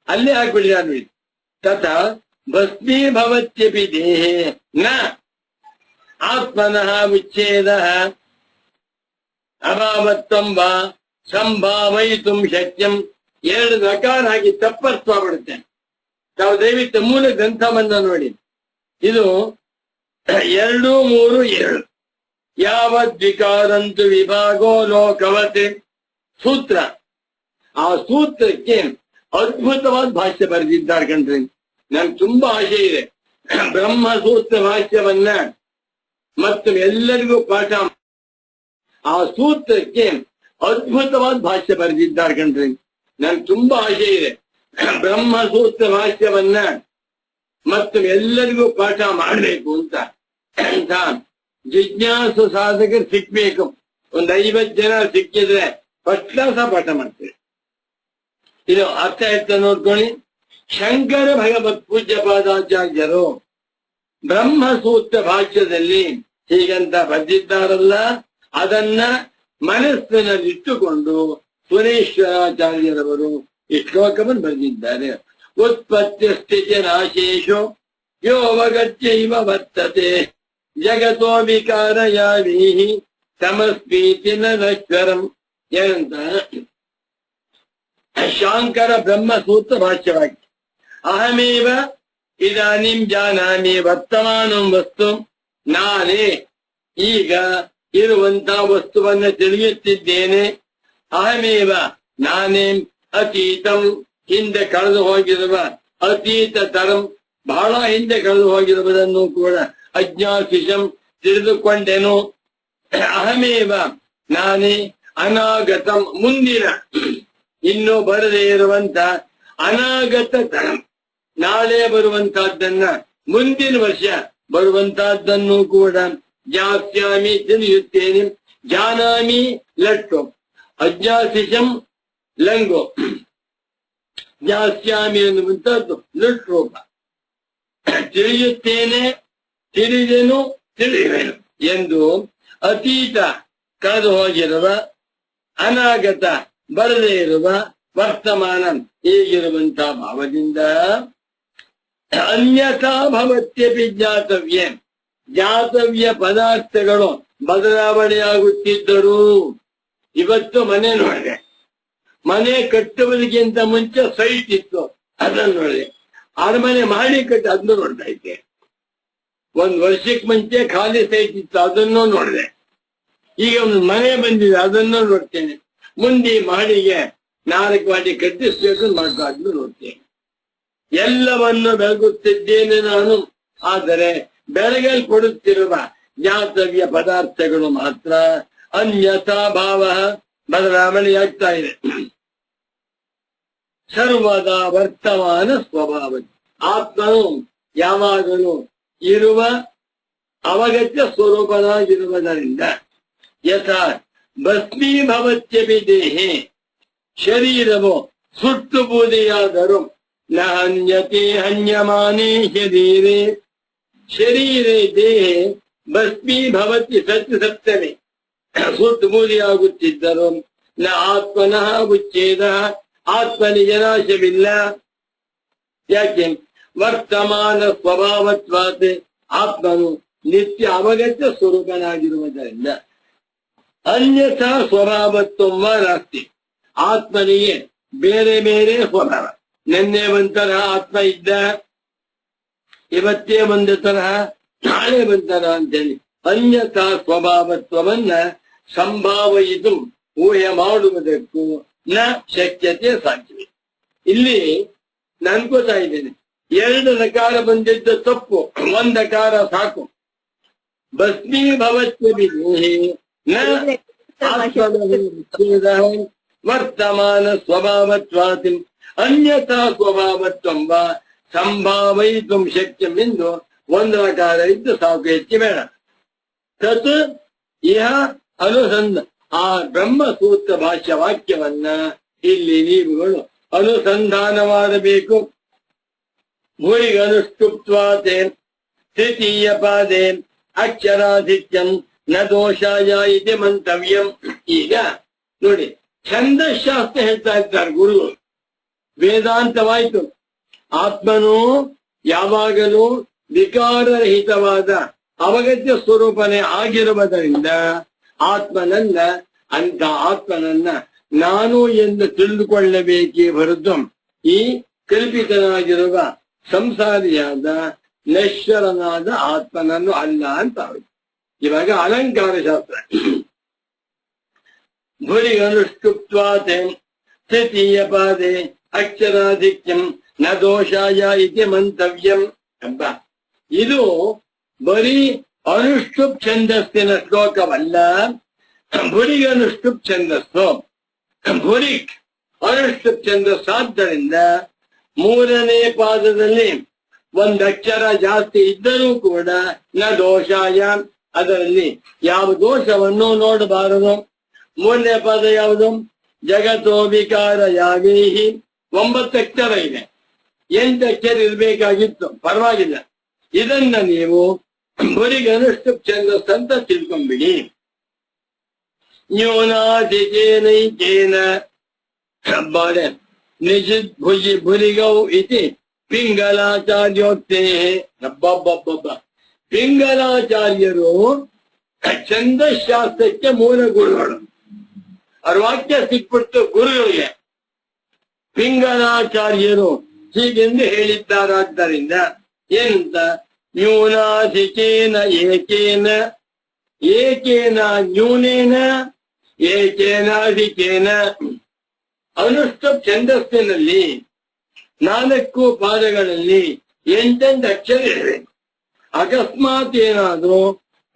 ಅಲ್ಲೇ ಹಾಕ್ಬಿಟ್ಟಿದ್ದಾರೆ. ತಥಾ ಭಸ್ಮೀಭವತ್ಯಪಿ ದೇಹೇ ನ ಆತ್ಮನಃ ಉಚ್ಛೇದಃ ಅಭಾವತ್ವಂ ವಾ ಸಂಭಾವಯಿತುಂ ಶಕ್ಯಂ. ಎರಡು ನಕಾರ ಹಾಕಿ ತಪ್ಪರ್ಥ ಬಿಡುತ್ತೆ. ತಾವು ದಯವಿಟ್ಟು ಮೂಲ ಗ್ರಂಥವನ್ನ ನೋಡಿ. ಇದು 2, 3, 2 ಯಾವದ್ವಿಕಾರಂತು ವಿಭಾಗೋ ಲೋಕವತೆ ಸೂತ್ರ. ಆ ಸೂತ್ರಕ್ಕೆ ಅದ್ಭುತವಾದ ಭಾಷ್ಯ ಬರೆದಿದ್ದಾರೆ ಕಣ್ರಿ. ನನ್ಗೆ ತುಂಬಾ ಆಸೆ ಇದೆ ಬ್ರಹ್ಮಸೂತ್ರ ಭಾಷ್ಯವನ್ನ ಮತ್ತು ಎಲ್ಲರಿಗೂ ಪಾಠ. ಆ ಸೂತ್ರಕ್ಕೆ ಅದ್ಭುತವಾದ ಭಾಷ್ಯ ಬರೆದಿದ್ದಾರೆ ಕಣ್ರಿ. ನನ್ಗೆ ತುಂಬಾ ಆಸೆ ಇದೆ ಬ್ರಹ್ಮಸೂತ್ರ ಭಾಷ್ಯವನ್ನ ಮತ್ತು ಎಲ್ಲರಿಗೂ ಪಾಠ ಮಾಡಬೇಕು ಅಂತ ಜಿಜ್ಞಾಸು ಸಾಧಕರು ಸಿಕ್ಬೇಕು. ಒಂದು 50 ಜನ ಸಿಕ್ಕಿದ್ರೆ ಫಸ್ಟ್ ಕ್ಲಾಸ್ ಪಾಠ ಮಾಡ್ತೀವಿ. ಇದು ಅರ್ಥ ಆಯ್ತಾ ನೋಡ್ಕೊಳ್ಳಿ. ಶಂಕರ ಭಗವತ್ ಪೂಜ್ಯ ಪಾದಾಚಾರ್ಯರು ಬ್ರಹ್ಮಸೂತ್ರ ಭಾಷ್ಯದಲ್ಲಿ ಹೀಗಂತ ಬರೆದಿದ್ದಾರಲ್ಲ, ಅದನ್ನ ಮನಸ್ಸಿನಲ್ಲಿಟ್ಟುಕೊಂಡು ಸುರೇಶ್ವರಾಚಾರ್ಯರವರು ಈ ಶ್ಲೋಕವನ್ನು ಬರೆದಿದ್ದಾರೆ. ಉತ್ಪತ್ತಿ ಸ್ಥಿತಿ ನಾಶೇಶು ಯೋ ಅವಗತ್ಯೈವ ವರ್ತತೆ ಜಗತೋ ವಿಕಾರಯಾವೀಹಿ ತಮಸ್ಮೀತಿ ನಶ್ವರಂ. ಏನಂತ ಶಾಂಕರ ಬ್ರಹ್ಮಸೂತ್ರ ಭಾಷ್ಯವಾಗಿ ಅಹಮೇವ ಇದಾನಿಂ ಜಾನಾಮಿ ವರ್ತಮಾನಂ ವಸ್ತು, ನಾನೇ ಈಗ ಇರುವಂತಹ ವಸ್ತುವನ್ನ ತಿಳಿಯುತ್ತಿದ್ದೇನೆ. ಅಹಮೇವ ನಾನೇ ಅತೀತಂ ಹಿಂದೆ ಕಳೆದು ಹೋಗಿರುವ ಅತೀತ ತರಂ ಬಹಳ ಹಿಂದೆ ಕಳೆದು ಹೋಗಿರುವುದನ್ನು ಕೂಡ ಅಜ್ಞಾಸಿಷಂ ತಿಳಿದುಕೊಂಡೆನು. ಅಹಮೇವ ನಾನೇ ಅನಾಗತಂ ಮುಂದಿನ ಇನ್ನೂ ಬರದೇ ಇರುವಂತ ಅನಾಗತ ತರಂ ನಾಳೆ ಬರುವಂತಹದ್ದನ್ನ ಮುಂದಿನ ವರ್ಷ ಬರುವಂತಹದ್ದನ್ನು ಕೂಡ ಜ್ಞಾಸ್ಯಾಮಿ ತಿಳಿಯುತ್ತೇನೆ. ಜಾನಾಮಿ ಲಟ್ಟು ಅಜ್ಞಾಸಿಷಂ ಲಂಗೋ ಜ್ಞಾಸ್ಯಾಮಿ ಎನ್ನುವಂತಹದ್ದು ಲುಟ್ ರೂಪ. ತಿಳಿಯುತ್ತೇನೆ, ತಿಳಿದೆನು, ತಿಳಿಯುವೆನು ಎಂದು ಅತೀತ ಕಳೆದು ಹೋಗಿರುವ, ಅನಾಗತ ಬರದೇ ಇರುವ, ವರ್ತಮಾನ ಹೀಗಿರುವಂತಹ ಭಾವದಿಂದ ಅನ್ಯಥಾ ಭವತ್ಯಪಿ ಜ್ಞಾತವ್ಯ ಜ್ಞಾತವ್ಯ ಪದಾರ್ಥಗಳು ಬದಲಾವಣೆಯಾಗುತ್ತಿದ್ದರು. ಇವತ್ತು ಮನೆ ನೋಡಿದೆ, ಮನೆ ಕಟ್ಟುವುದಕ್ಕಿಂತ ಮುಂಚೆ ಸೈಟ್ ಇತ್ತು, ಅದನ್ನು ನೋಡಿದೆ. ಅರಮನೆ ಮಾಡಿ ಕಟ್ಟಿ ಅದನ್ನು ನೋಡ್ತಾ ಇದ್ದೆ. 1 ವರ್ಷಕ್ಕೆ ಮುಂಚೆ ಖಾಲಿ ಸೈಟ್ ಇತ್ತು, ಅದನ್ನು ನೋಡಿದೆ. ಈಗ ಒಂದು ಮನೆ ಬಂದಿದೆ, ಅದನ್ನು ನೋಡ್ತೇನೆ. ಮುಂದೆ ಮಾಡಿಗೆ 4 ವಾಟಿ ಕಟ್ಟಿಸ್ಬೇಕು ಮಾಡ್ಕಾದ್ರೂ ನೋಡ್ತೇನೆ. ಎಲ್ಲವನ್ನು ಬೆಳಗುತ್ತಿದ್ದೇನೆ ನಾನು, ಆದರೆ ಬೆಳಗಲ್ಪಡುತ್ತಿರುವ ಜ್ಞಾತವ್ಯ ಪದಾರ್ಥಗಳು ಮಾತ್ರ ಅನ್ಯಥಾ ಭಾವ ಬದಲಾವಣೆಯಾಗ್ತಾ ಇದೆ. ಸರ್ವದಾ ವರ್ತಮಾನ ಸ್ವಭಾವ, ಆತ್ಮನು ಯಾವಾಗಲೂ ಇರುವ ಅವಗತ್ಯ ಸ್ವರೂಪನಾಗಿರುವುದರಿಂದ ಯಥಾ ಭಸ್ಮೀಭವತ್ಯಪಿ ದೇಹೆ, ಶರೀರವು ಸುಟ್ಟು ಬೂದಿಯಾದರೂ ನ ಹನ್ಯತೆ ಹನ್ಯಮಾನೇ ಶರೀರೆ, ಶರೀರೆ ದೇಹೆ ಭಸ್ಮೀಭವತಿ ಸತ್ಯ ಸಪ್ತಮಿ, ಸುಟ್ಟು ಬೂದಿಯಾಗುತ್ತಿದ್ದರು ನ ಆತ್ಮನಃ ಉಚ್ಛೇದ, ಆತ್ಮನಿಗೆ ನಾಶವಿಲ್ಲ. ಯಾಕೆ? ವರ್ತಮಾನ ಸ್ವಭಾವತ್ವಾತ್, ಆತ್ಮನು ನಿತ್ಯ ಅವಗತ್ಯ ಸ್ವರೂಪನಾಗಿರುವುದರಿಂದ. ಅನ್ಯಥಾ ಸ್ವಭಾವತ್ವ ನಾಸ್ತಿ, ಆತ್ಮನಿಗೆ ಬೇರೆ ಬೇರೆ ಸ್ವಭಾವ. ನಿನ್ನೆ ಒಂದ್ ತರಹ ಆತ್ಮ ಇದ್ದ, ಇವತ್ತೇ ಒಂದು ತರಹ, ನಾಳೆ ಒಂದ್ ತರಹ ಅಂತೇಳಿ ಅನ್ಯಥಾ ಸ್ವಭಾವತ್ವವನ್ನ ಸಂಭಾವಯಿತು ಊಹೆ ಮಾಡುವುದಕ್ಕೂ ನ ಶಕ್ಯತೆ ಸಾಧ್ಯವೇ. ಇಲ್ಲಿ ನನ್ಕೋತಾ ಇದ್ದೇನೆ, 2 ನಕಾರ ಬಂದಿದ್ದ ತಪ್ಪು, 1 ನಕಾರ ಸಾಕು. ಭಸ್ಮೀಭವತ್ಯಪಿ ದೇಹೇ ನ ವರ್ತಮಾನ ಸ್ವಭಾವತ್ವಾತ್ ಅನ್ಯಥಾ ಸ್ವಭಾವತ್ವಂ ವಾ ಸಂಭಾವಯಿತು ಶಕ್ಯಂ ಎಂದು 1 ನಕಾರ ಇದ್ದು ಸಾಕು, ಹೆಚ್ಚು ಬೇಡ. ತತ್ ಇಹ ಅನುಸಂಧ, ಆ ಬ್ರಹ್ಮಸೂತ್ರ ಭಾಷ್ಯ ವಾಕ್ಯವನ್ನ ಇಲ್ಲಿ ನೀವುಗಳು ಅನುಸಂಧಾನ ಮಾಡಬೇಕು. ಭೂರಿಗನುಷ್ಠುಪ್ತ್ವಾತೆ ತೃತೀಯ ಪಾದೆ ಅಕ್ಷರಾಧಿಕ್ಯಂ ನ ದೋಷಾಯ ಇತಿ ಮಂತವ್ಯಂ. ಈಗ ನೋಡಿ, ಛಂದಶಾಸ್ತ್ರ ಹೇಳ್ತಾ ಇದ್ದಾರೆ ಗುರುಗಳು. ವೇದಾಂತವಾಯ್ತು. ಆತ್ಮನು ಯಾವಾಗಲೂ ವಿಕಾರರಹಿತವಾದ ಅವಗತ್ಯ ಸ್ವರೂಪನೇ ಆಗಿರುವುದರಿಂದ ಆತ್ಮನನ್ನ, ಅಂತ ಆತ್ಮನನ್ನ ನಾನು ಎಂದು ತಿಳಿದುಕೊಳ್ಳಬೇಕೇ ಹೊರತು ಈ ಕಲ್ಪಿತನಾಗಿರುವ ಸಂಸಾರಿಯಾದ ನಶ್ವರನಾದ ಆತ್ಮನನ್ನು ಅಲ್ಲ ಅಂತ ಆಯ್ತು. ಇವಾಗ ಅಲಂಕಾರ ಶಾಸ್ತ್ರ. ಭುರಿಗನುಷ್ಠುಪ್ತ್ವಾತೆ ತೃತೀಯ ಪಾದೆ ಅಕ್ಷರಾಧಿಕ್ಯಂ ನ ದೋಷಾಯ ಇತಿ ಮಂತವ್ಯಂ ಎಂಬ ಇದು ಬರೀ ಅನುಷ್ಠುಪ್ ಛಂದಸ್ಸಿನ ಶ್ಲೋಕವಲ್ಲ. ಭುರಿಗನುಷ್ಠುಪ್ ಛಂದಸ್ಸು, ಭುರಿಕ್ ಅನುಷ್ಠುಪ್ ಛಂದಸ್ಸಾದ್ದರಿಂದ 3ನೇ ಪಾದದಲ್ಲಿ 1 ಅಕ್ಷರ ಜಾಸ್ತಿ ಇದ್ದರೂ ಕೂಡ ನ ದೋಷಾಯ, ಅದರಲ್ಲಿ ಯಾವ ದೋಷವನ್ನು ನೋಡಬಾರದು. 3ನೇ ಪಾದ ಯಾವುದು? ಜಗತ್ತೋ ವಿಕಾರ ಯಾಗೈಹಿ, 9 ಅಕ್ಷರ ಇದೆ. 8 ಅಕ್ಷರ ಇರಬೇಕಾಗಿತ್ತು, ಪರವಾಗಿಲ್ಲ. ಇದನ್ನ ನೀವು ಭುರಿಗನುಷ್ಠುಪ್ ಛಂದಸ್ ಅಂತ ತಿಳ್ಕೊಂಬಿಡಿ. ನ್ಯೂನಾಧಿಕೇನೈಕೇನ ಬಾಳೆ ನಿಜಿತ್ ಭುಜಿ ಭುರಿಗೌ ಇತಿ ಪಿಂಗಲಾಚಾರ್ಯೋಕ್ತೇ. ಹಬ್ಬಬ್ಬಬ್ಬ, ಪಿಂಗಲಾಚಾರ್ಯರು ಛಂದಶಾಸ್ತ್ರಕ್ಕೆ ಮೂಲ ಗುರುಗಳು. ಅವ್ರ ವಾಕ್ಯ ಸಿಕ್ಬಿಟ್ಟು ಗುರುಗಳಿಗೆ ಪಿಂಗಲಾಚಾರ್ಯರು ಹೀಗೆಂದು ಹೇಳಿದ್ದಾರಾದ್ದರಿಂದ ಏನಂತ? ನ್ಯೂನಾಧಿಕೇನ ಏಕೇನ, ಏಕೇನ ನ್ಯೂನೇನ, ಏಕೇನಾಧಿಕೇನ. ಅನುಷ್ಠುಪ್ ಛಂದಸ್ಸಿನಲ್ಲಿ 4 ಪಾದಗಳಲ್ಲಿ 8 ಅಕ್ಷರ ಇರಬೇಕು. ಅಕಸ್ಮಾತ್ ಏನಾದ್ರೂ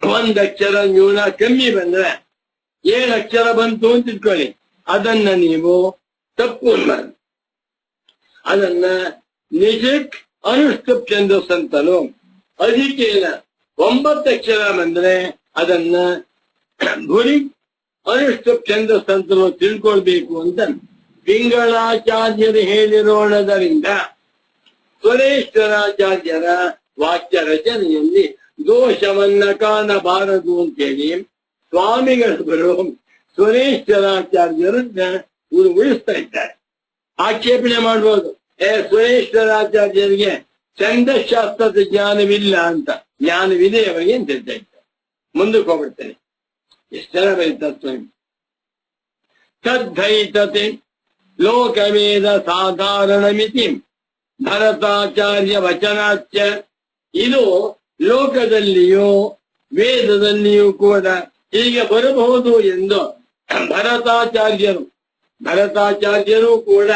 1 ಅಕ್ಷರ ನ್ಯೂನ ಕಮ್ಮಿ ಬಂದ್ರೆ 7 ಅಕ್ಷರ ಬಂತು ಅಂತ ಇಟ್ಕೊಳ್ಳಿ, ಅದನ್ನ ನೀವು ತಪ್ಪು ಮಾಡಿ ಅದನ್ನ ನಿಜಕ್ ಅನುಷ್ಠುಪ್ ಛಂದಸ್ ಅಂತಲೂ, ಅಧಿಕೇನ 9 ಅಕ್ಷರ ಬಂದ್ರೆ ಅದನ್ನ ಭುರಿ ಅನುಷ್ಠುಪ್ ಛಂದಸ್ ಅಂತಲೂ ತಿಳ್ಕೊಳ್ಬೇಕು ಅಂತ ಪಿಂಗಳಾಚಾರ್ಯರು ಹೇಳಿರೋಣದರಿಂದ ಸುರೇಶ್ವರಾಚಾರ್ಯರ ವಾಕ್ಯ ರಚನೆಯಲ್ಲಿ ದೋಷವನ್ನ ಕಾಣಬಾರದು ಅಂತೇಳಿ ಸ್ವಾಮಿಗಳು ಸುರೇಶ್ವರಾಚಾರ್ಯರನ್ನ ಇವರು ಉಳಿಸ್ತಾ ಇದ್ದಾರೆ. ಆಕ್ಷೇಪಣೆ ಮಾಡ್ಬೋದು, ಸುರೇಶ್ವರಾಚಾರ್ಯರಿಗೆ ಛಂದಶಾಸ್ತ್ರದ ಜ್ಞಾನವಿಲ್ಲ ಅಂತ. ಜ್ಞಾನವಿದೆ ಅವರಿಗೆ ಅಂತ ಹೇಳ್ತಾ ಇದ್ದಾರೆ. ಮುಂದಕ್ಕೆ ಹೋಗ್ಬಿಡ್ತೇನೆ. ಎಷ್ಟು ಜನ ಬರೀತಾರೆ. ತದ್ಧೈತತೆ ಲೋಕವೇದ ಸಾಧಾರಣಮಿತಿ ಭರತಾಚಾರ್ಯ ವಚನಾಚ್ಯ. ಇದು ಲೋಕದಲ್ಲಿಯೂ ವೇದದಲ್ಲಿಯೂ ಕೂಡ ಹೀಗೆ ಬರಬಹುದು ಎಂದು ಭರತಾಚಾರ್ಯರು ಭರತಾಚಾರ್ಯರು ಕೂಡ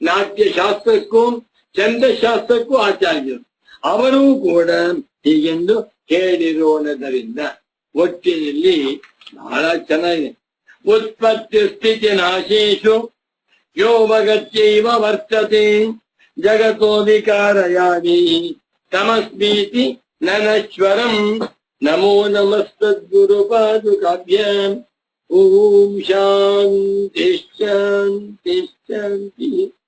ನಾಟ್ಯ ಶಾಸ್ತ್ರಕ್ಕೂ ಛಂದಶಾಸ್ತ್ರಕ್ಕೂ ಆಚಾರ್ಯರು. ಅವರೂ ಕೂಡ ಹೀಗೆಂದು ಹೇಳಿರೋಣದರಿಂದ ಒಟ್ಟಿನಲ್ಲಿ ಬಹಳ ಚೆನ್ನಾಗಿದೆ. ಉತ್ಪತ್ತಿ ಸ್ಥಿತಿ ನಾಶೇಶು ಯೋಗತ್ಯೈವ ವರ್ತತೆ ಜಗತೋ ವಿಕಾರಯಾಮಿ ತಮಸ್ಮೀತಿ ನನಶ್ವರಂ. ನಮೋ ನಮಸ್ತದ್ಗುರುಪಾದುಕಾಭ್ಯಾಂ. ಓಂ ಶಾಂತಿ ಶಾಂತಿ ಶಾಂತಿ.